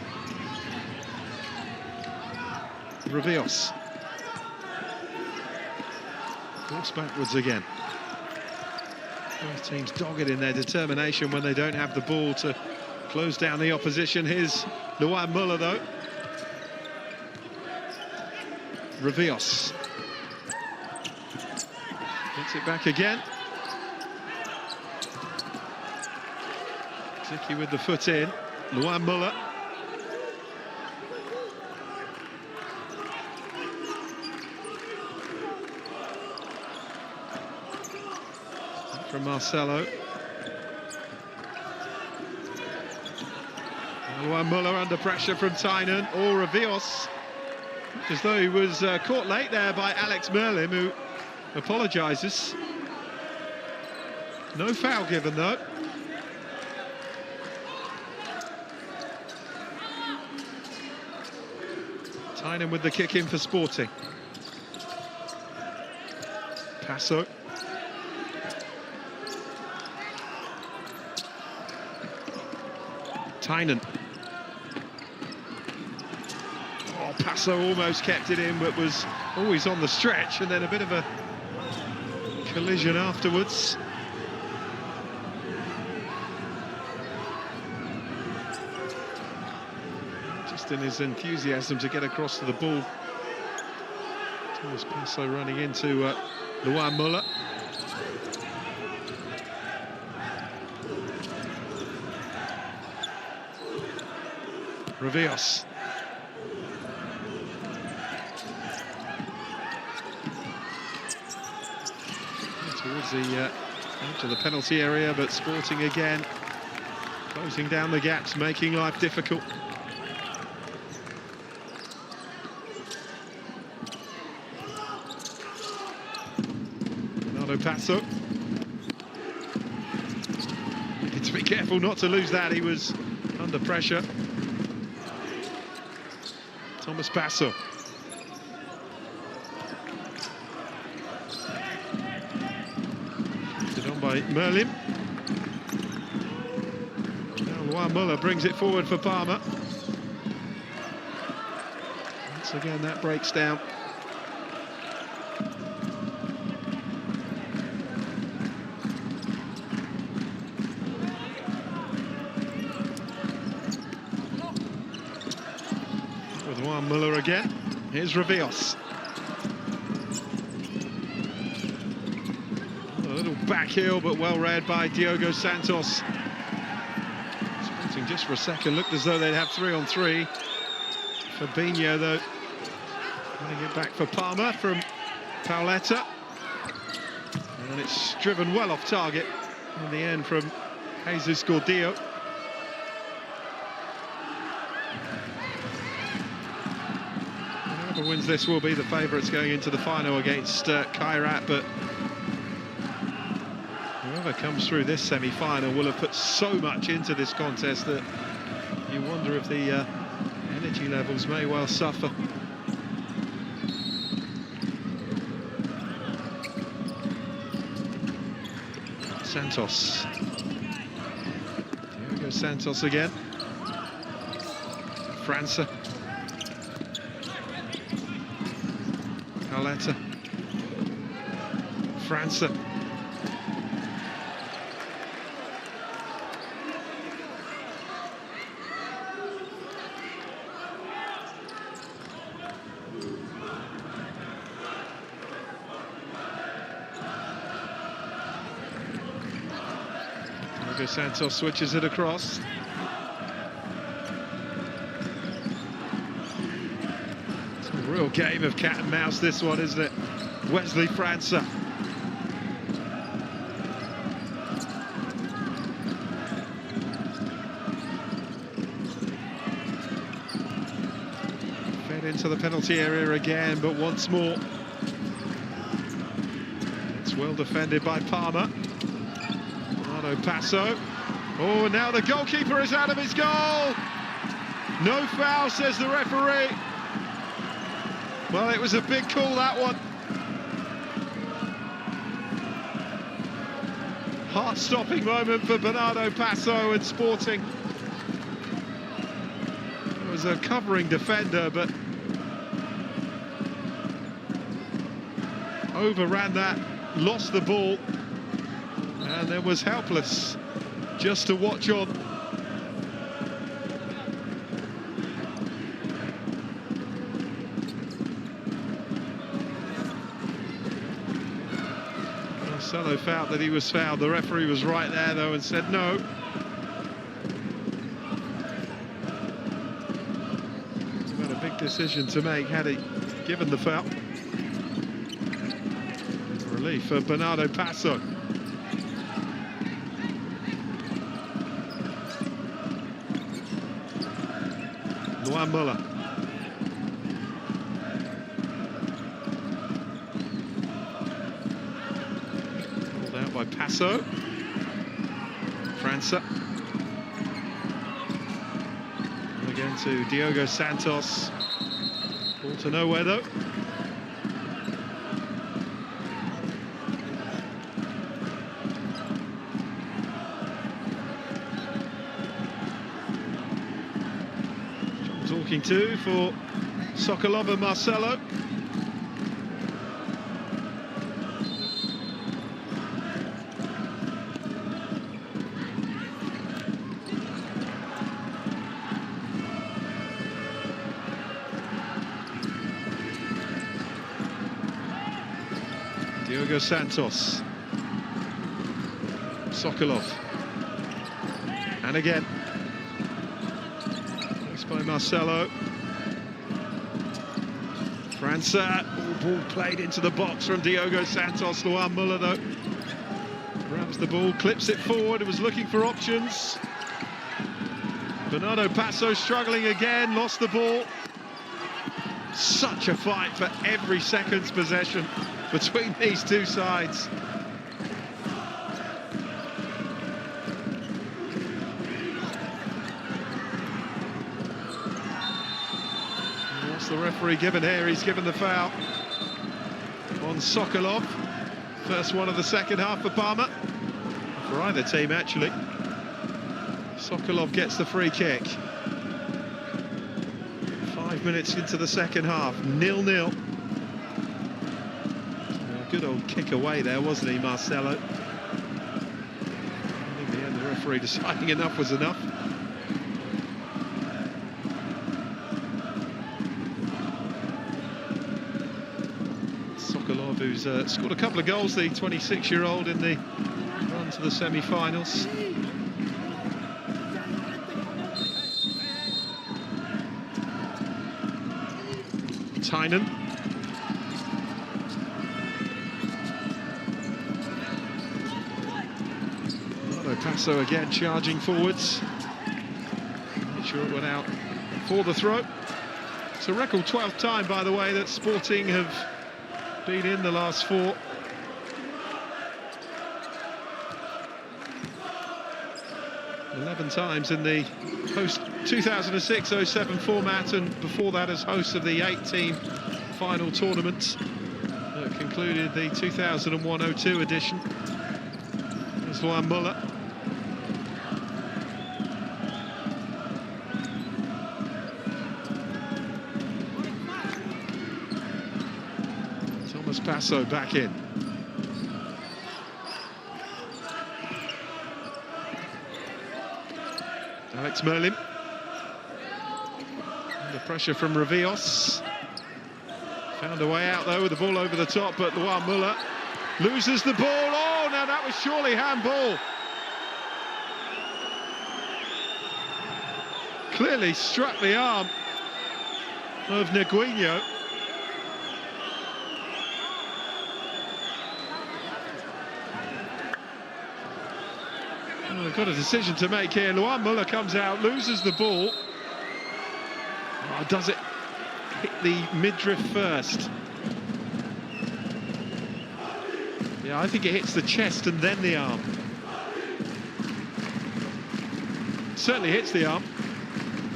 Revios. Forced backwards again. Both teams dogged in their determination when they don't have the ball to close down the opposition. Here's Luan Muller, though. Revios. Gets it back again. Zicki with the foot in. Luan Muller. From Marcelo. Luan Muller under pressure from Tynan, or Revios. As though he was caught late there by Alex Merlim, who apologises. No foul given, though. Tynan with the kick in for Sporting. Passo. Tynan. Oh, Passo almost kept it in, but was always on the stretch, and then a bit of a collision afterwards. Just in his enthusiasm to get across to the ball. Thomas Passo running into Luan Muller. Revios. Towards the edge of the penalty area, but Sporting again closing down the gaps, making life difficult. Bernardo Passo. Need to be careful not to lose that. He was under pressure. Thomas Passo. Lifted on by Merlim. Now Luan Muller brings it forward for Palma. Once again, that breaks down. Luan Muller again. Here's Revios. A little back heel, but well read by Diogo Santos. Sporting just for a second looked as though they'd have 3-on-3. Fabinho, though, running it back for Palma from Pauletta. And it's driven well off target in the end from Jesus Gordillo. Whoever wins this will be the favourites going into the final against Kairat, but whoever comes through this semi-final will have put so much into this contest that you wonder if the energy levels may well suffer. Santos. Diogo Santos again. França. Pauletta. França. Diogo Santos switches it across. Real game of cat and mouse, this one, isn't it? Wesley França. Fed into the penalty area again, but once more. It's well defended by Palma. Bernardo Passo. Oh, now the goalkeeper is out of his goal. No foul, says the referee. Well, it was a big call, that one. Heart-stopping moment for Bernardo Passo and Sporting. It was a covering defender, but overran that, lost the ball, and then was helpless just to watch on. Marcelo felt that he was fouled. The referee was right there, though, and said no. He's got a big decision to make had he given the foul. Relief for Bernardo Passo. Luan Muller. Pulled out by Passo. França. And again to Diogo Santos. Ball to nowhere though. Talking to for Sokolov and Marcelo. Diogo Santos. Sokolov. And again. By Marcelo. França. Ball played into the box from Diogo Santos. Luan Muller though grabs the ball, clips it forward. It was looking for options. Bernardo Passo struggling again, lost the ball. Such a fight for every second's possession between these two sides. The referee given here, he's given the foul on Sokolov. First one of the second half for Palma, for either team actually. Sokolov gets the free kick. 5 minutes into the second half, 0-0. Good old kick away there, wasn't he, Marcelo? In the end, the referee deciding enough was enough. Sokolov, who's scored a couple of goals, the 26-year-old, in the run to the semi-finals. Tynan. Passo again charging forwards. Made sure it went out for the throw. It's a record 12th time, by the way, that Sporting have been in the last four. Times in the post 2006-07 format, and before that as host of the 8-team final tournament that concluded the 2001-02 edition. There's Luan Muller. Thomas Passo back in. Alex Merlin. Under pressure from Rivios. Found a way out though with the ball over the top, but Luan Muller loses the ball. Oh, no, that was surely handball. Clearly struck the arm of Neguinho. Well, they've got a decision to make here. Luan Muller comes out, loses the ball. Oh, does it hit the midriff first? Yeah, I think it hits the chest and then the arm. Certainly hits the arm.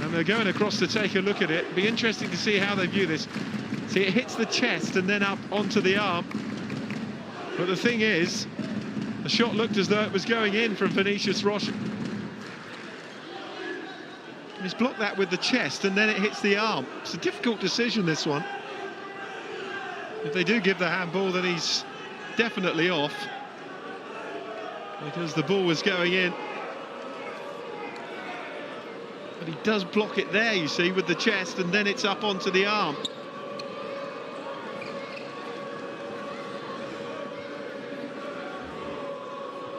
And they're going across to take a look at it. Be interesting to see how they view this. See, it hits the chest and then up onto the arm. But the thing is, the shot looked as though it was going in from Vinicius Rocha. He's blocked that with the chest and then it hits the arm. It's a difficult decision, this one. If they do give the handball, then he's definitely off, because the ball was going in. But he does block it there, you see, with the chest, and then it's up onto the arm.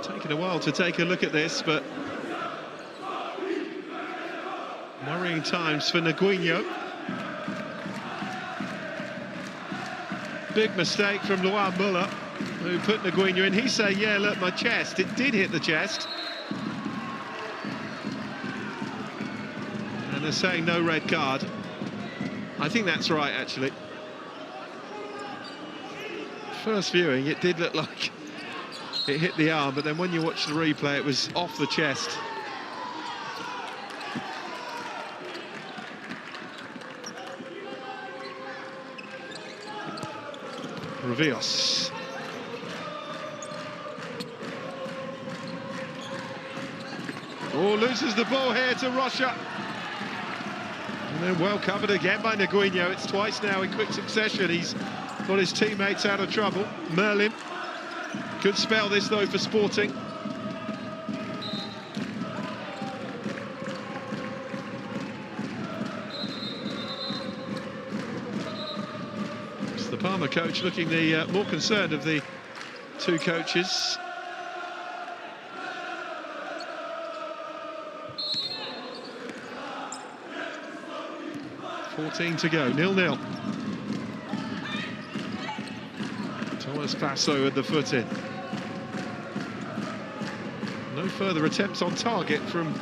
taken a while to take a look at this, but worrying times for Nguinho. Big mistake from Luan Muller, who put Nguinho in. He's saying, yeah, look, my chest, it did hit the chest. And they're saying no red card. I think that's right, actually. First viewing, it did look like it hit the arm, but then when you watch the replay, it was off the chest. Rivios. Oh, loses the ball here to Rocha. And then well covered again by Nguinho. It's twice now in quick succession. He's got his teammates out of trouble. Merlin could spell this though for Sporting. It's the Palma coach looking the more concerned of the two coaches. .14 to go, 0-0. Thomas Passo with the foot in. No further attempts on target from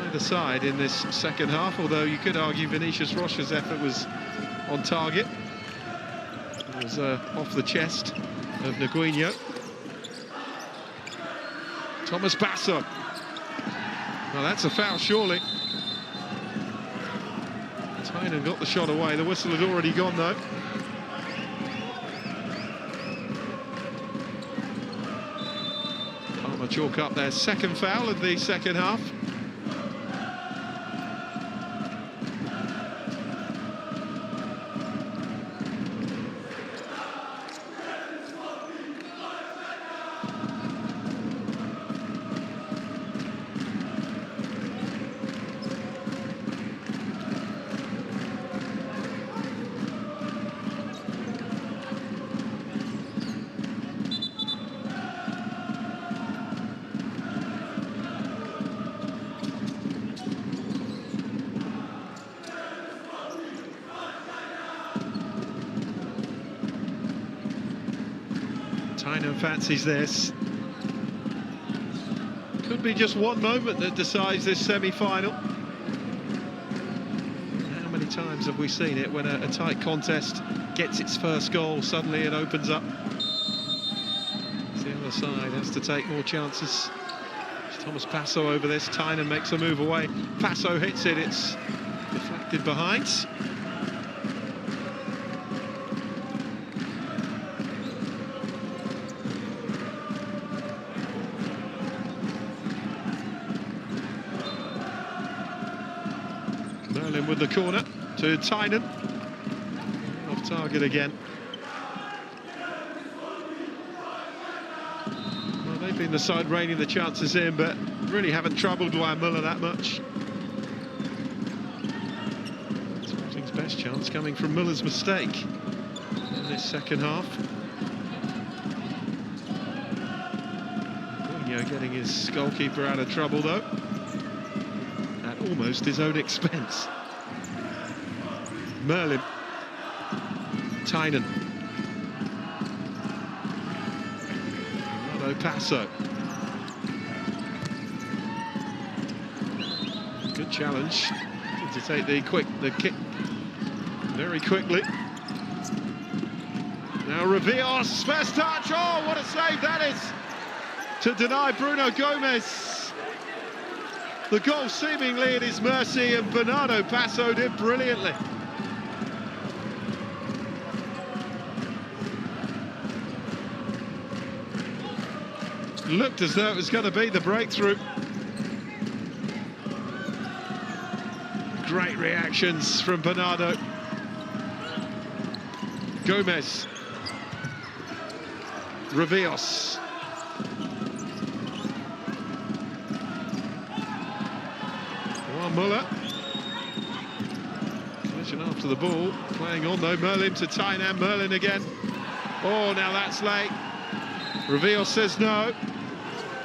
either side in this second half, although you could argue Vinicius Rocha's effort was on target. It was off the chest of Nguinho. Thomas Passo. Well, that's a foul, surely. Tynan got the shot away. The whistle had already gone, though. Palma chalk up their second foul of the second half. Tynan fancies this. Could be just one moment that decides this semi-final. How many times have we seen it when a tight contest gets its first goal, suddenly it opens up. The other side has to take more chances. It's Thomas Passo over this. Tynan makes a move away. Passo hits it, it's deflected behind. Merlin with the corner to Tynan. Off target again. Well, they've been the side reining the chances in, but really haven't troubled Luan Muller that much. Sporting's best chance coming from Muller's mistake in this second half. Nguinho getting his goalkeeper out of trouble, though. At almost his own expense. Merlin. Tynan. Passo. Good challenge to take the kick very quickly. Now Rivios, first touch. Oh, what a save that is to deny Bruno Gomes the goal seemingly at his mercy, and Bernardo Passo did brilliantly. Looked as though it was going to be the breakthrough. Great reactions from Bernardo. Gomes. Rivios. Well, Muller. Collision after the ball. Playing on though. Merlin to Tynan. Merlin again. Oh, now that's late. Rivios says no.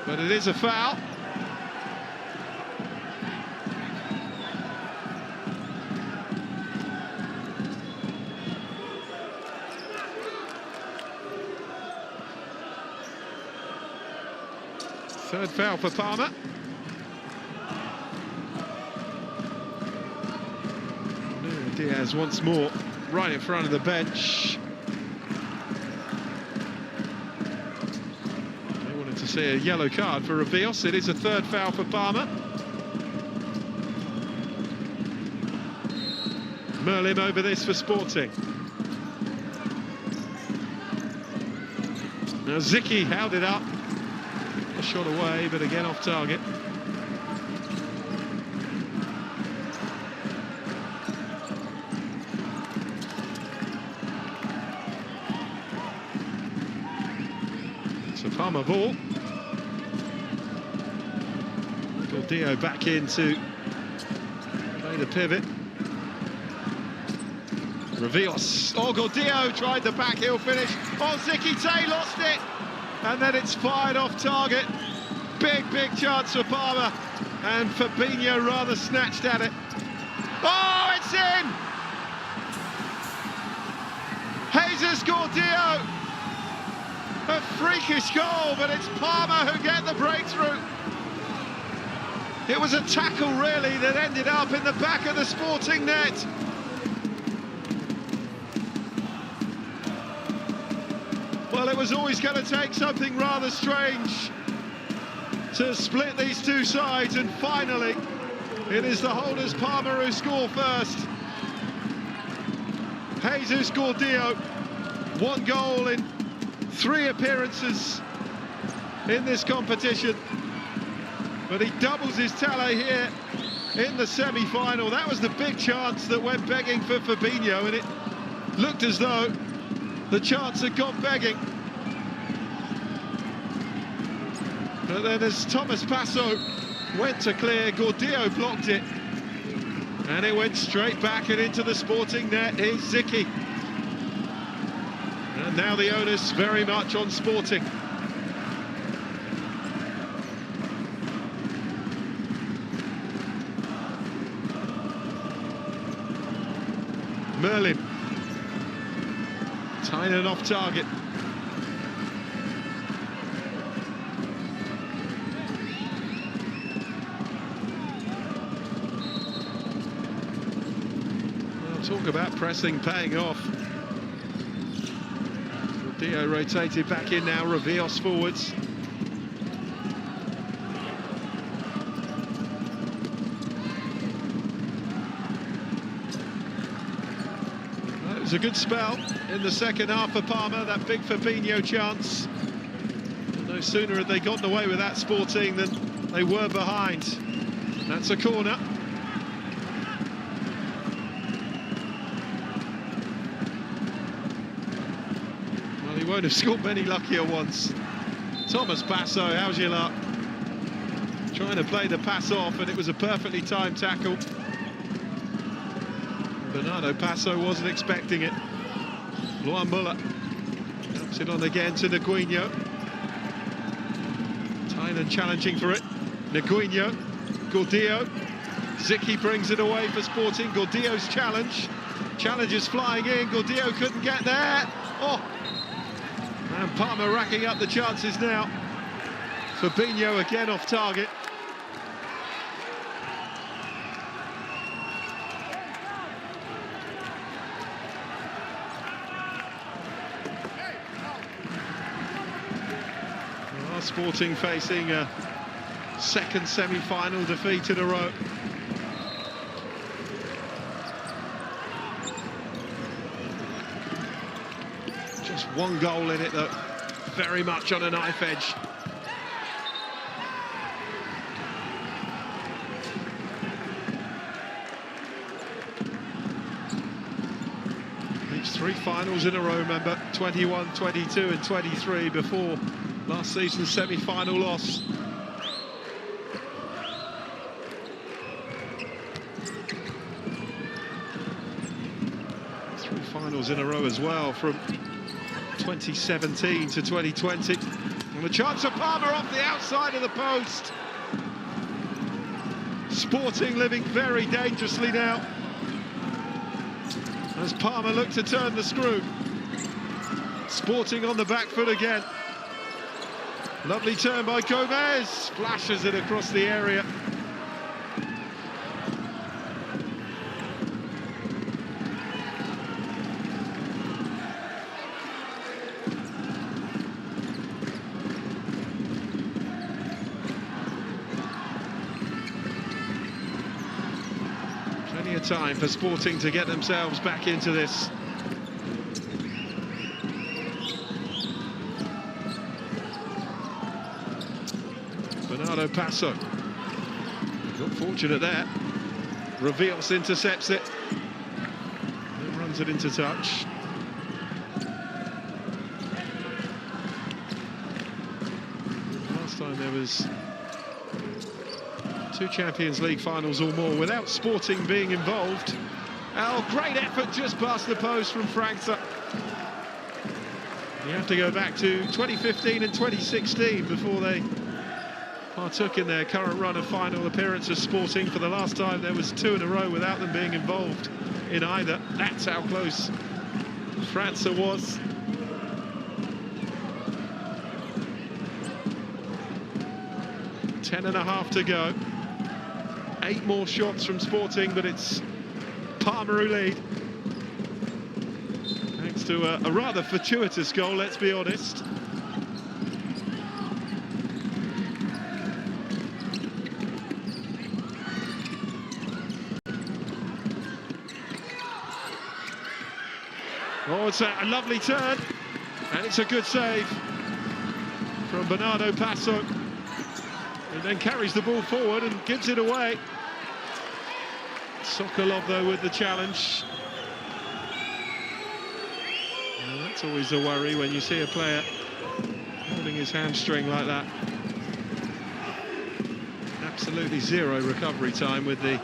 but it is a foul. Third foul for Palma. Diaz once more right in front of the bench. They wanted to see a yellow card for Rivios. It is a third foul for Palma. Merlin over this for Sporting. Now Zicki held it up. A shot away, but again off target. It's a Palma ball. Gordillo back in to play the pivot. Rivios. Oh, Gordillo tried the back heel finish. Oh, Zicki Tay lost it. And then it's fired off target. Big chance for Palma. And Fabinho rather snatched at it. Oh, it's in! Jesus Gordillo. A freakish goal, but it's Palma who get the breakthrough. It was a tackle, really, that ended up in the back of the Sporting net. Well, it was always going to take something rather strange to split these two sides, and finally, it is the holders Palma who score first. Jesus Gordillo, 1 goal in 3 appearances in this competition, but he doubles his tally here in the semi-final. That was the big chance that went begging for Fabinho, and it looked as though the chance had gone begging. But then as Thomas Passo went to clear, Gordillo blocked it. And it went straight back and into the Sporting net. Here's Zicki. And now the onus very much on Sporting. Merlin. Tynan off target. Talk about pressing paying off. Dio rotated back in now, Rivios forwards. Well, it was a good spell in the second half for Palma, that big Fabinho chance. No sooner had they gotten away with that Sporting than they were behind. That's a corner. He won't have scored many luckier ones. Thomas Passo, how's your luck? Trying to play the pass off, and it was a perfectly timed tackle. Bernardo Passo wasn't expecting it. Luan Muller helps it on again to Nguinho. Tynan challenging for it. Nguinho, Gordillo. Zicki brings it away for Sporting. Gordillo's challenge. Challenge is flying in. Gordillo couldn't get there. Oh! And Palma racking up the chances now. Fabinho again off target. Well, Sporting facing a second semi-final defeat in a row. Just 1 goal in it, though, very much on a knife edge. Reached 3 finals in a row, remember, 21, 22 and 23 before last season's semi-final loss. Finals in a row as well, from 2017 to 2020. And a chance of Palma off the outside of the post. Sporting living very dangerously now, as Palma look to turn the screw. Sporting on the back foot again. Lovely turn by Gomez, flashes it across the area. Plenty of time for Sporting to get themselves back into this. Bernardo Passo, got fortunate there. Reveals, intercepts it, and runs it into touch. Last time there was 2 Champions League finals or more without Sporting being involved. Oh, great effort just past the post from Franksa. You have to go back to 2015 and 2016 before they partook in their current run of final appearances. Sporting, for the last time there was 2 in a row without them being involved in either. That's how close Franksa was. Ten and a half to go. 8 more shots from Sporting, but it's Palma who lead. Thanks to a rather fortuitous goal, let's be honest. Oh, it's a lovely turn, and it's a good save from Bernardo Passo. He then carries the ball forward and gives it away. Sokolov, though, with the challenge. Well, that's always a worry when you see a player holding his hamstring like that. Absolutely zero recovery time with the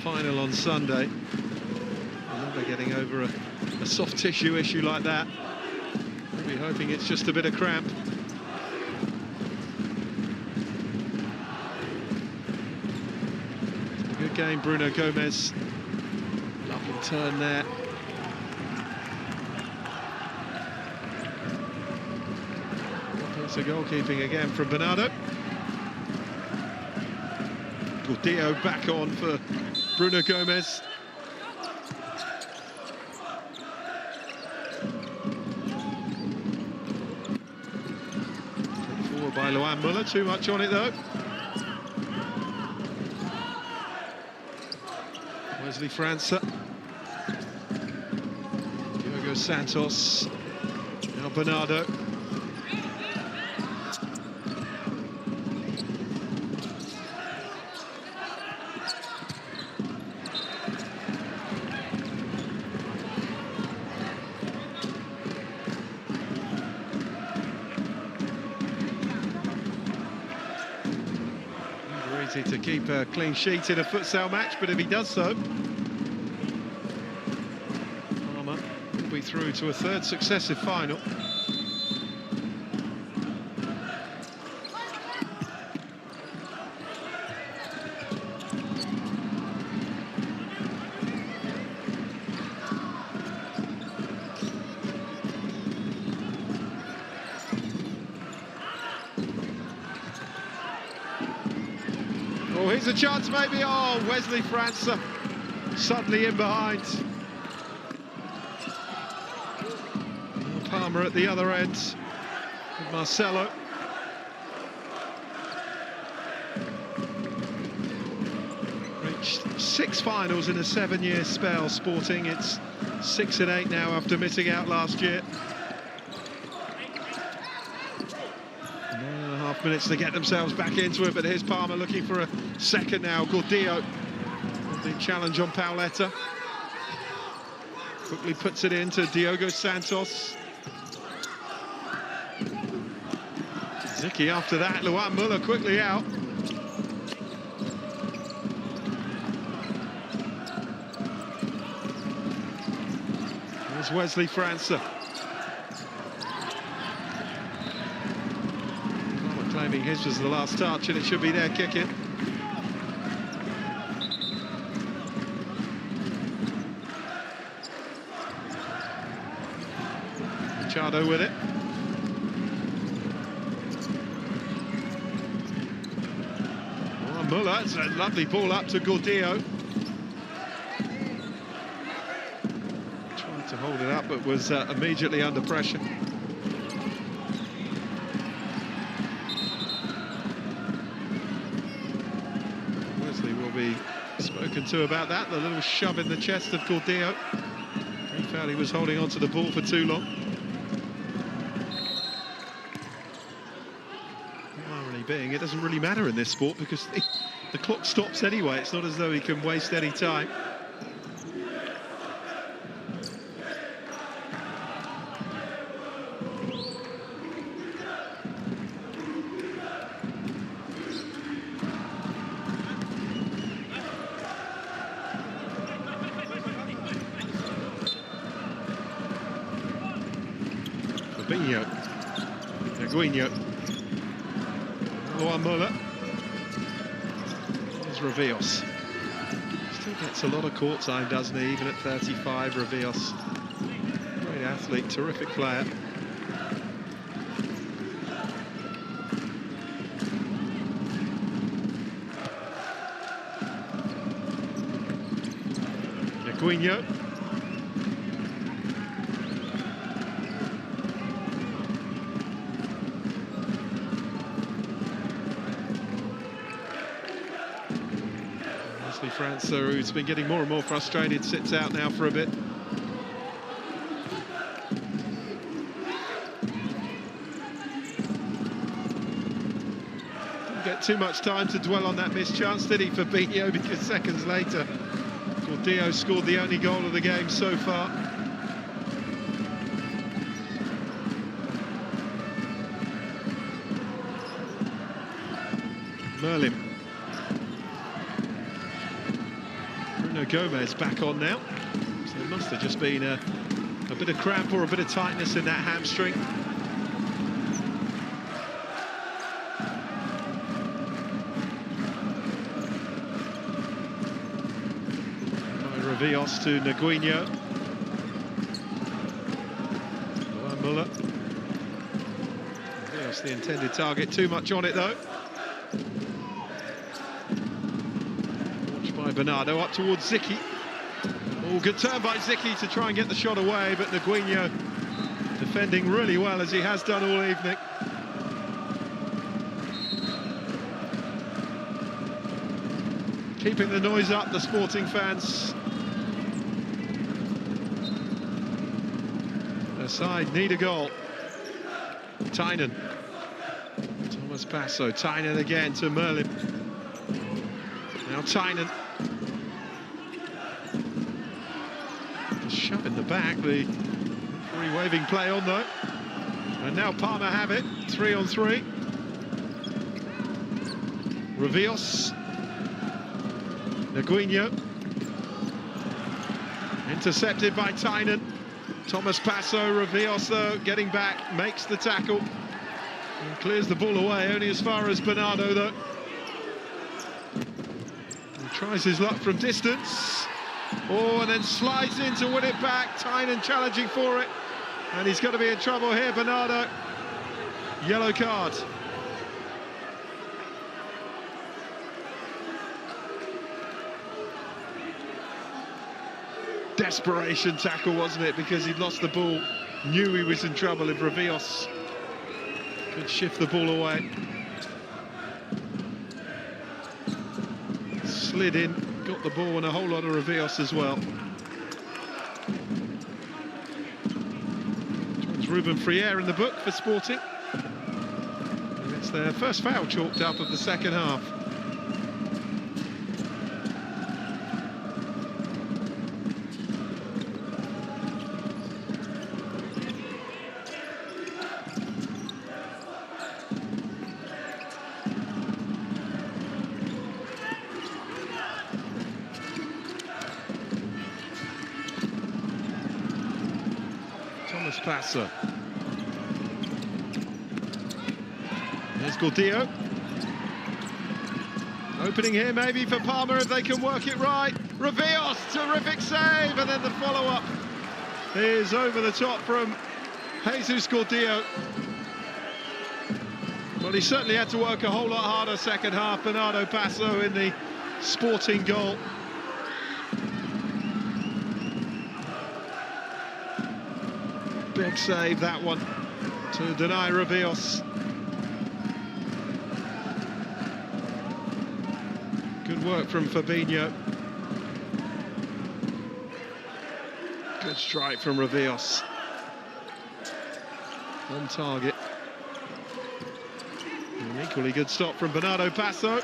final on Sunday. Never getting over a soft tissue issue like that. We'll be hoping it's just a bit of cramp. Good game, Bruno Gomez. Lovely turn there. That's a goalkeeping again from Bernardo. Gordillo back on for Bruno Gomez. Forward by Luan Muller, too much on it though. Wesley Franksa. Diogo Santos. Now Bernardo. Never easy to keep a clean sheet in a futsal match, but if he does so, through to a 3rd successive final. Oh, here's a chance maybe. Oh, Wesley Franksa suddenly in behind. Palma at the other end with Marcelo. Reached 6 finals in a 7-year spell, Sporting. It's 6 and 8 now after missing out last year. 9.5 minutes to get themselves back into it, but here's Palma looking for a second now. Gordillo, the challenge on Pauletta. Quickly puts it into Diogo Santos. Zicki after that, Luan Muller quickly out. There's Wesley Franksa. Claiming his was the last touch, and it should be their kicking. Machado with it. Oh, Muller, it's a lovely ball up to Gordillo. Tried to hold it up, but was immediately under pressure. Wesley will be spoken to about that, the little shove in the chest of Gordillo. He felt he was holding on to the ball for too long. Being it doesn't really matter in this sport because the clock stops anyway. It's not as though he can waste any time. Fabinho, Aguinho. Muller. There's Rivios. Still gets a lot of court time, doesn't he? Even at 35, Rivios. Great athlete, terrific player. Aguinho. France, who's been getting more and more frustrated, sits out now for a bit. Didn't get too much time to dwell on that missed chance, did he, Fabinho? Because seconds later, Gordillo scored the only goal of the game so far. Merlin. Gomez back on now, so it must have just been a bit of cramp or a bit of tightness in that hamstring. Rivios to Naguinho. Muller. Rivios the intended target, too much on it though. Bernardo up towards Zicki. Oh, good turn by Zicki to try and get the shot away, but Naguinho defending really well as he has done all evening. Keeping the noise up, the Sporting fans. Their side need a goal. Tynan. Thomas Passo. Tynan again to Merlin. Now Tynan. Shove in the back, the free waving play on though. And now Palma have it, 3-on-3. Rivios. Naguinho. Intercepted by Tynan. Thomas Passo, Rivios though, getting back, makes the tackle. And clears the ball away, only as far as Bernardo though. He tries his luck from distance. Oh, and then slides in to win it back. Tynan challenging for it. And he's going to be in trouble here, Bernardo. Yellow card. Desperation tackle, wasn't it? Because he'd lost the ball. Knew he was in trouble if Rivios could shift the ball away. Slid in. Got the ball and a whole lot of Rivios as well. Joins Ruben Friere in the book for Sporting. And it's their first foul chalked up of the second half. Passo. There's Gordillo. Opening here maybe for Palma if they can work it right. Revios, terrific save, and then the follow-up is over the top from Jesus Gordillo. Well, he certainly had to work a whole lot harder second half. Bernardo Passo in the Sporting goal. Big save, that one, to deny Revios. Good work from Fabinho. Good strike from Revios. On target. An equally good stop from Bernardo Passo.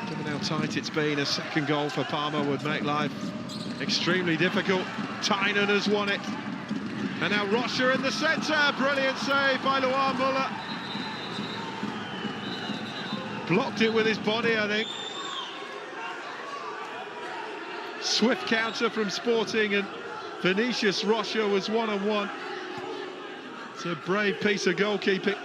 Given how tight it's been, a second goal for Palma would make life extremely difficult. Tynan has won it. And now Rocha in the centre. Brilliant save by Luan Muller. Blocked it with his body, I think. Swift counter from Sporting, and Vinicius Rocha was one-on-one. It's a brave piece of goalkeeping.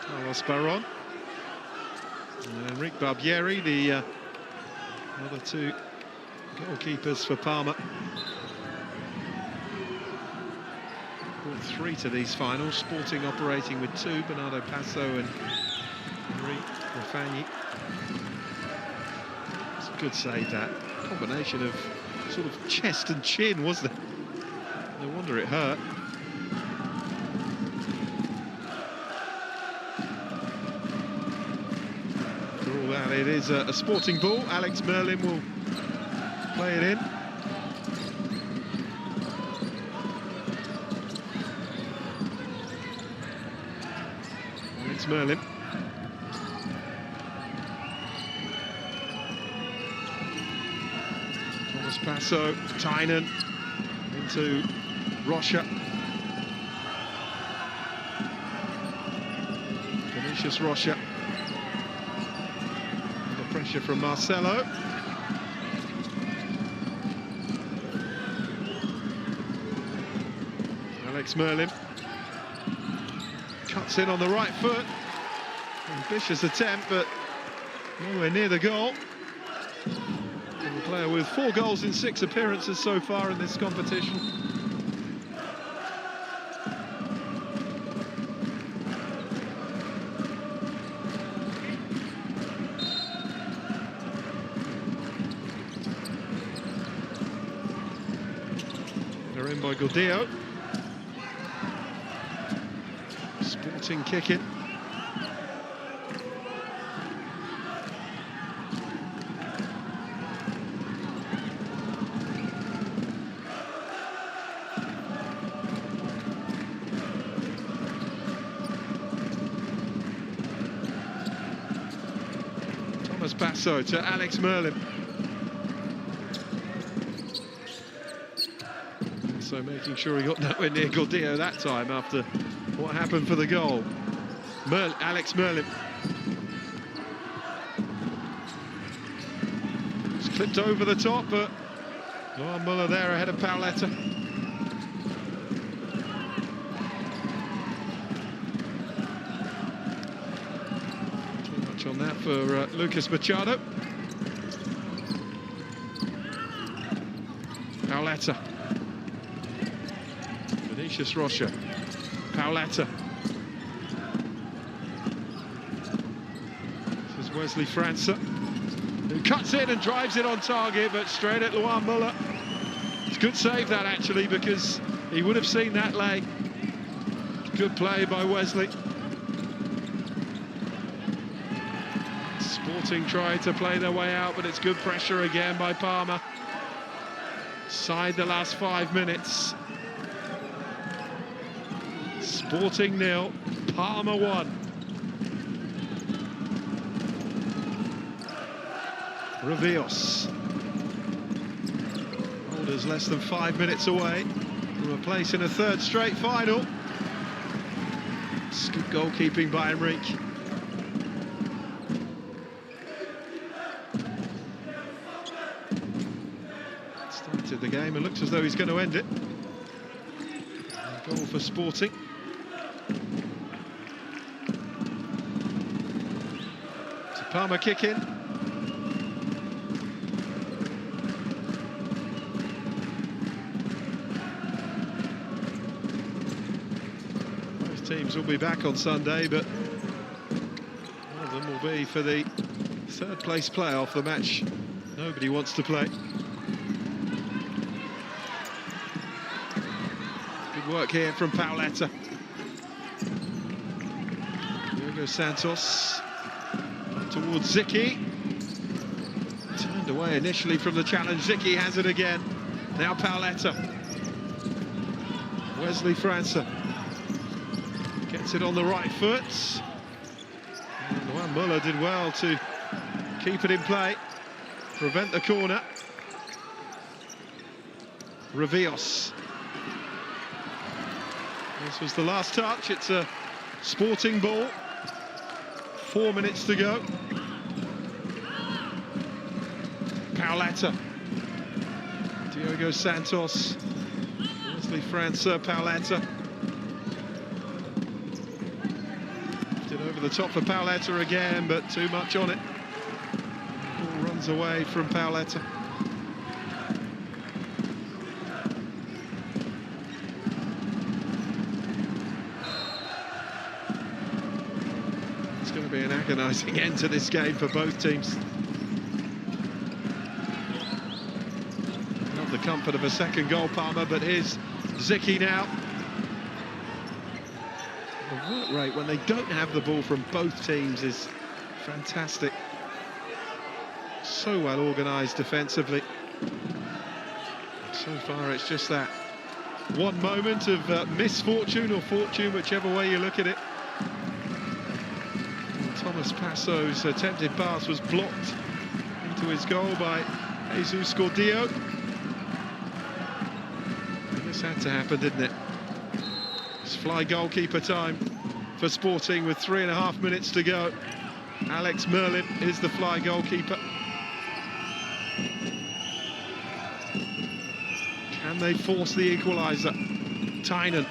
Carlos Barron and Enrique Barbieri, the other two goalkeepers for Palma. Brought three to these finals. Sporting operating with two, Bernardo Passo and Enrique Rafagni. It's a good save, that. Combination of sort of chest and chin, wasn't it? No wonder it hurt. That it is a Sporting ball. Alex Merlin will play it in. Alex Merlin. Thomas Passo, Tynan into Rocha. Vinicius Rocha. Pressure from Marcelo. Alex Merlin cuts in on the right foot. Ambitious attempt, but nowhere near the goal. And the player with 4 goals in 6 appearances so far in this competition. In by Gordillo. Sporting kick in. Thomas Passo to Alex Merlin. So making sure he got nowhere near Gordillo that time after what happened for the goal. Alex Merlin. It's clipped over the top, but Luan Muller there ahead of Paoletta. Too much on that for Lucas Machado. Paoletta. Vinicius Rocha, Paoletta. This is Wesley França, who cuts in and drives it on target, but straight at Luan Muller. It's a good save, that, actually, because he would have seen that lay. Good play by Wesley. Sporting tried to play their way out, but it's good pressure again by Palma. Side the last 5 minutes. Sporting 0, Palma 1. Revios. us less than 5 minutes away from a place in a third straight final. It's good goalkeeping by Enrique. Started the game and looks as though he's going to end it. Goal for Sporting. It's a Palma kick in. Both teams will be back on Sunday, but one of them will be for the third place playoff, the match nobody wants to play. Work here from Pauletta. Diogo Santos towards Zicki. Turned away initially from the challenge. Zicki has it again. Now Pauletta. Wesley França gets it on the right foot. And Juan Muller did well to keep it in play, prevent the corner. Revios. This was the last touch. It's a Sporting ball. 4 minutes to go. Pauletta. Diogo Santos. Wesley França, Pauletta. Did over the top for Pauletta again, but too much on it. Ball runs away from Pauletta. It's going to be an agonising end to this game for both teams. Not the comfort of a second goal, Palma, but here's Zicki now. The work rate when they don't have the ball from both teams is fantastic. So well organised defensively. So far it's just that one moment of misfortune or fortune, whichever way you look at it. Thomas Passo's attempted pass was blocked into his goal by Jesus Gordillo. This had to happen, didn't it? It's fly goalkeeper time for Sporting with 3.5 minutes to go. Alex Merlin is the fly goalkeeper. Can they force the equaliser? Tynan.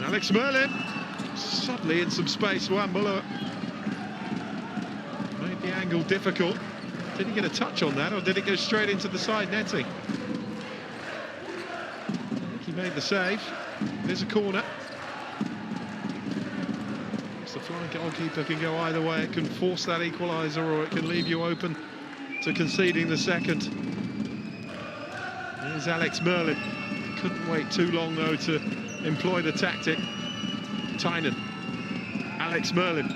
Alex Merlin. Suddenly in some space. Juan Muller made the angle difficult. Did he get a touch on that, or did it go straight into the side netting? I think he made the save. There's a corner. The flying goalkeeper can go either way. It can force that equaliser, or it can leave you open to conceding the second. There's Alex Merlin. Couldn't wait too long, though, to employ the tactic. Tynan. Alex Merlin.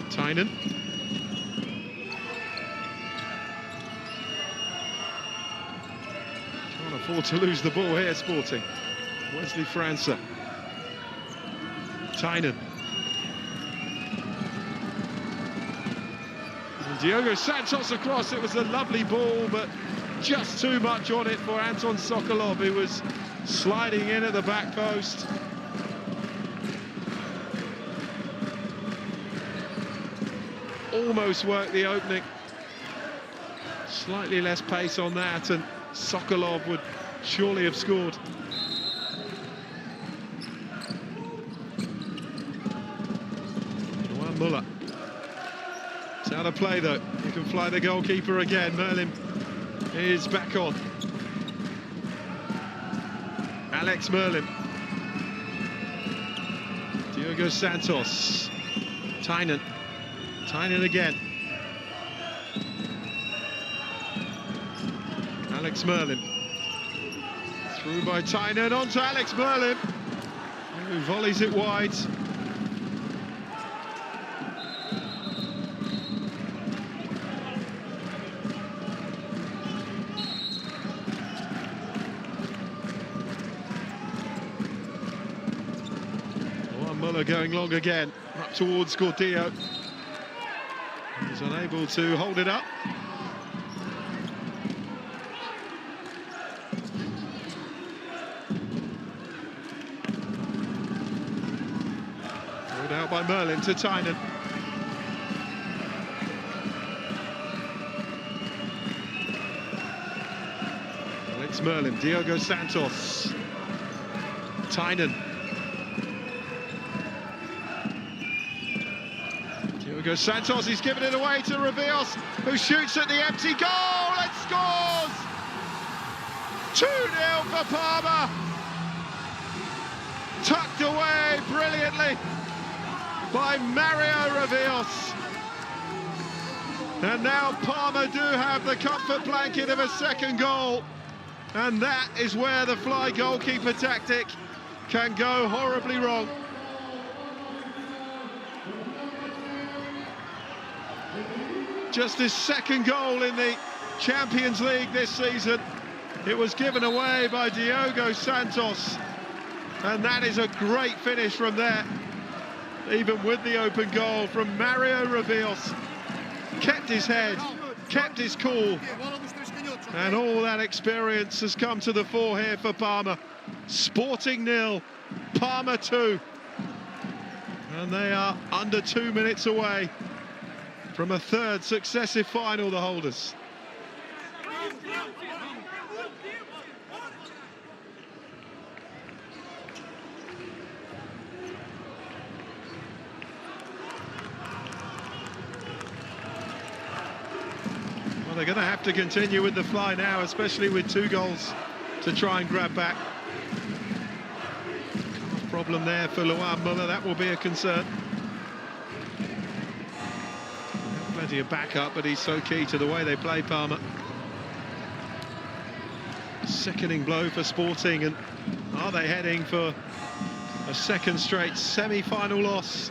Tynan. Can't afford to lose the ball here, Sporting. Wesley França. Tynan. And Diogo Santos across. It was a lovely ball, but just too much on it for Anton Sokolov, who was sliding in at the back post. Almost worked the opening. Slightly less pace on that, and Sokolov would surely have scored. Juan Muller. It's out of play, though. You can fly the goalkeeper again. Merlin is back on. Alex Merlin. Diogo Santos. Tynan. Tynan again. Alex Merlin. Through by Tynan, on to Alex Merlin, who volleys it wide. Muller going long again, up towards Gordillo. There's was unable to hold it up. Pulled out by Merlin to Tynan. It's Merlin, Diogo Santos. Tynan. Diogo Santos, he's given it away to Rivios, who shoots at the empty goal and scores! 2-0 for Palma. Tucked away brilliantly by Mario Rivios. And now Palma do have the comfort blanket of a second goal. And that is where the fly goalkeeper tactic can go horribly wrong. Just his second goal in the Champions League this season. It was given away by Diogo Santos. And that is a great finish from there. Even with the open goal from Mario Rivios. Kept his head, kept his cool. And all that experience has come to the fore here for Palma. Sporting 0, Palma 2. And they are under 2 minutes away from a third successive final, the holders. Well, they're going to have to continue with the fly now, especially with 2 goals to try and grab back. Problem there for Luan Muller, that will be a concern. Plenty of backup, but he's so key to the way they play, Palma. Sickening blow for Sporting, and are they heading for a second straight semi-final loss?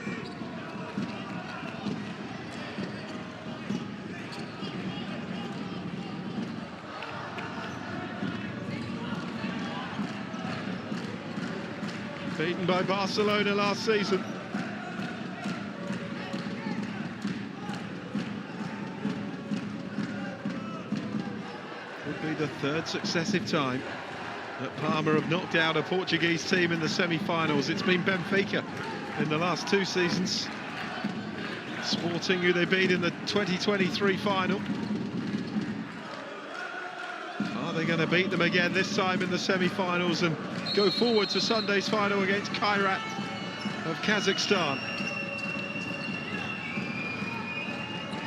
Beaten by Barcelona last season. Would be the third successive time that Palma have knocked out a Portuguese team in the semi-finals. It's been Benfica in the last 2 seasons. Sporting, who they beat in the 2023 final. Are they going to beat them again this time in the semi-finals and go forward to Sunday's final against Kairat of Kazakhstan?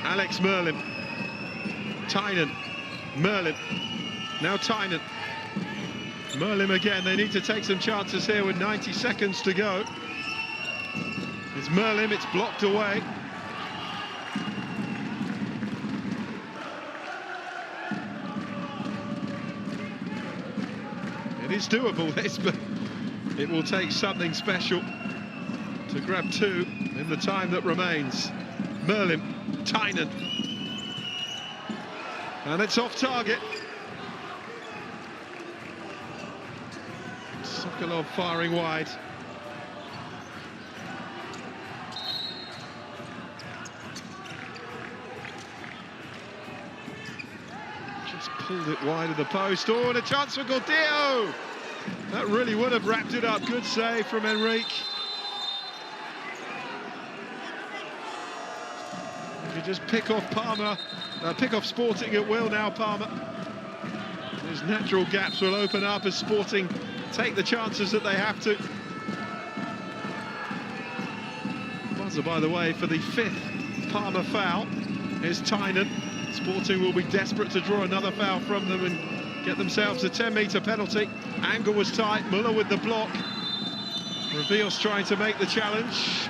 Alex Merlin. Tynan. Merlin. Now Tynan. Merlin again. They need to take some chances here with 90 seconds to go. It's Merlin. It's blocked away. It's doable, this, but it will take something special to grab 2 in the time that remains. Merlin, Tynan, and it's off target. Sokolov firing wide. Pulled it wide of the post. Oh, and a chance for Gordillo. That really would have wrapped it up. Good save from Enrique. If you just pick off Palma, pick off Sporting at will now, Palma. Those natural gaps will open up as Sporting take the chances that they have to. Buzzer, by the way, for the 5th Palma foul is Tynan. Sporting will be desperate to draw another foul from them and get themselves a 10-metre penalty. Angle was tight, Muller with the block. Rivios trying to make the challenge.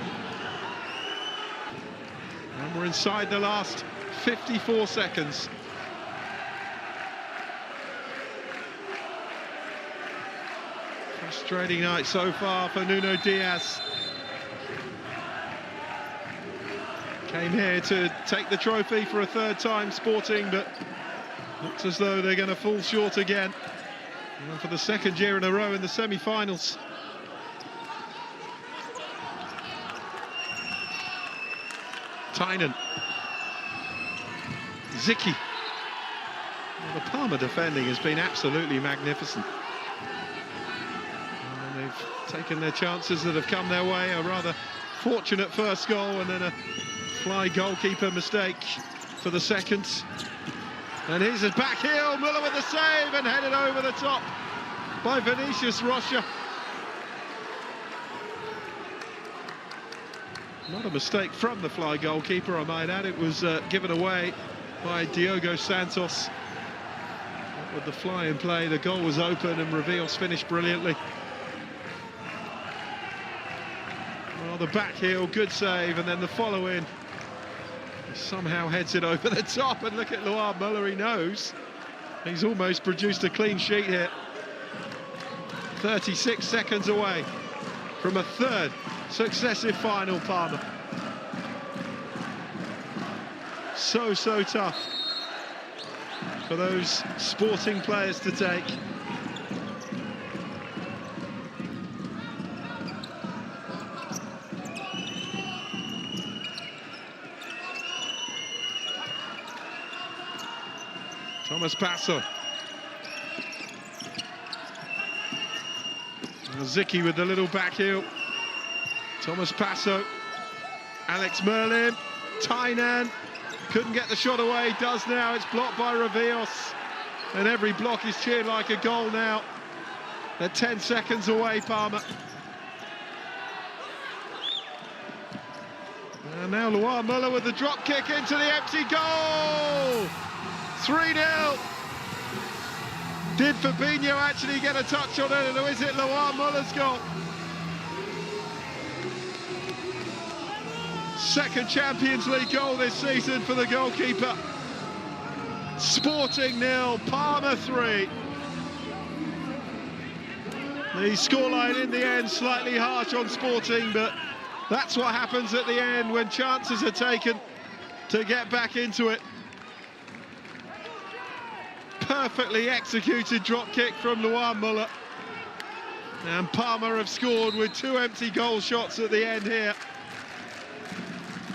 And we're inside the last 54 seconds. Frustrating night so far for Nuno Diaz. Came here to take the trophy for a 3rd time, Sporting, but looks as though they're going to fall short again. And for the 2nd year in a row in the semi-finals. Tynan. Zicki. Well, the Palma defending has been absolutely magnificent. And they've taken their chances that have come their way. A rather fortunate first goal and then a fly goalkeeper mistake for the second. And here's his back heel, Müller with the save and headed over the top by Vinicius Rocha. Not a mistake from the fly goalkeeper, I might add. It was given away by Diogo Santos. With the fly in play, the goal was open and Rivios finished brilliantly. Well, the back heel, good save, and then the follow-in. Somehow heads it over the top, and look at Luan Müller, he knows. He's almost produced a clean sheet here. 36 seconds away from a third successive final, Palma. So tough for those Sporting players to take. Thomas Passo. Zicki with the little back heel. Thomas Passo. Alex Merlin. Tainan. Couldn't get the shot away, does now. It's blocked by Rivios. And every block is cheered like a goal now. They're 10 seconds away, Palma. And now Luan Müller with the drop kick into the empty goal. 3-0. Did Fabinho actually get a touch on it, or is it Luan Müller's goal? Second Champions League goal this season for the goalkeeper. Sporting 0, Palma 3. The scoreline in the end slightly harsh on Sporting, but that's what happens at the end when chances are taken to get back into it. Perfectly executed drop kick from Luan Müller. And Palma have scored with 2 empty goal shots at the end here.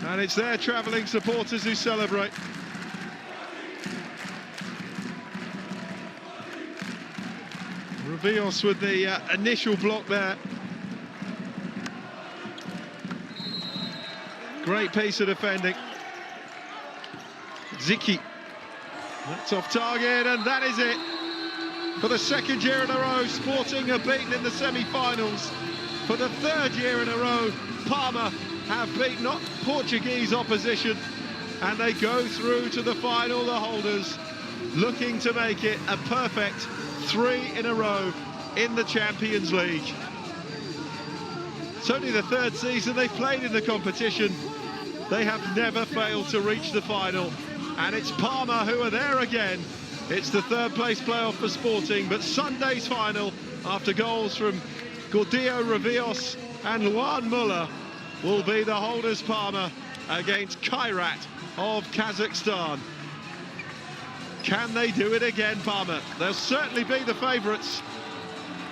And it's their travelling supporters who celebrate. Rivios with the initial block there. Great piece of defending. Zicki. That's off target, and that is it. For the second year in a row, Sporting are beaten in the semi-finals. For the third year in a row, Palma have beaten Portuguese opposition, and they go through to the final, the holders, looking to make it a perfect 3 in a row in the Champions League. It's only the 3rd season they've played in the competition. They have never failed to reach the final. And it's Palma who are there again. It's the 3rd place playoff for Sporting, but Sunday's final, after goals from Gordillo, Rivios and Luan Müller, will be the holders Palma against Kairat of Kazakhstan. Can they do it again, Palma? They'll certainly be the favourites,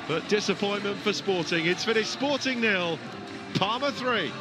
but disappointment for Sporting. It's finished Sporting 0, Palma 3.